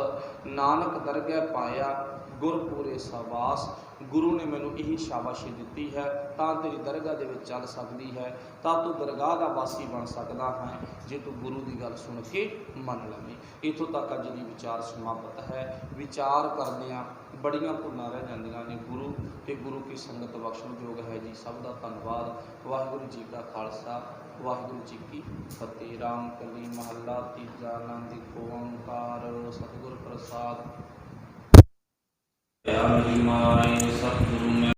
ਨਾਨਕ ਦਰਗਹਿ ਪਾਇਆ ਗੁਰ ਪੂਰੇ ਸਵਾਸ। ਗੁਰੂ ਨੇ ਮੈਨੂੰ ਇਹੀ ਸ਼ਾਬਾਸ਼ੀ ਦਿੱਤੀ ਹੈ ਤਾਂ ਤੇਰੀ ਦਰਗਾਹ ਦੇ ਵਿੱਚ ਚੱਲ ਸਕਦੀ ਹੈ, ਤਾਂ ਤੂੰ ਦਰਗਾਹ ਦਾ ਵਾਸੀ ਬਣ ਸਕਦਾ ਹੈ ਜੇ ਤੂੰ ਗੁਰੂ ਦੀ ਗੱਲ ਸੁਣ ਕੇ ਮੰਨ ਲਵੇਂ। ਇੱਥੋਂ ਤੱਕ ਅੱਜ ਦੀ ਵਿਚਾਰ ਸਮਾਪਤ ਹੈ। ਵਿਚਾਰ ਕਰਦਿਆਂ ਬੜੀਆਂ ਭੁੱਲਾਂ ਰਹਿ ਜਾਂਦੀਆਂ ਨੇ। ਗੁਰੂ ਤੇ ਗੁਰੂ ਕੀ ਸੰਗਤ ਬਖਸ਼ਣ ਯੋਗ ਹੈ ਜੀ। ਸਭ ਦਾ ਧੰਨਵਾਦ। ਵਾਹਿਗੁਰੂ ਜੀ ਕਾ ਖਾਲਸਾ, ਵਾਹਿਗੁਰੂ ਜੀ ਕੀ ਫਤਿਹ। ਰਾਮ ਕਲੀ ਮਹੱਲਾ ਤੀਜਾ। ਆਨੰਦ ਓੰਕਾਰ ਸਤਿਗੁਰ ਪ੍ਰਸਾਦ। ਮੇਰੀ ਮਾਈ ਸਤਿਗੁਰੂ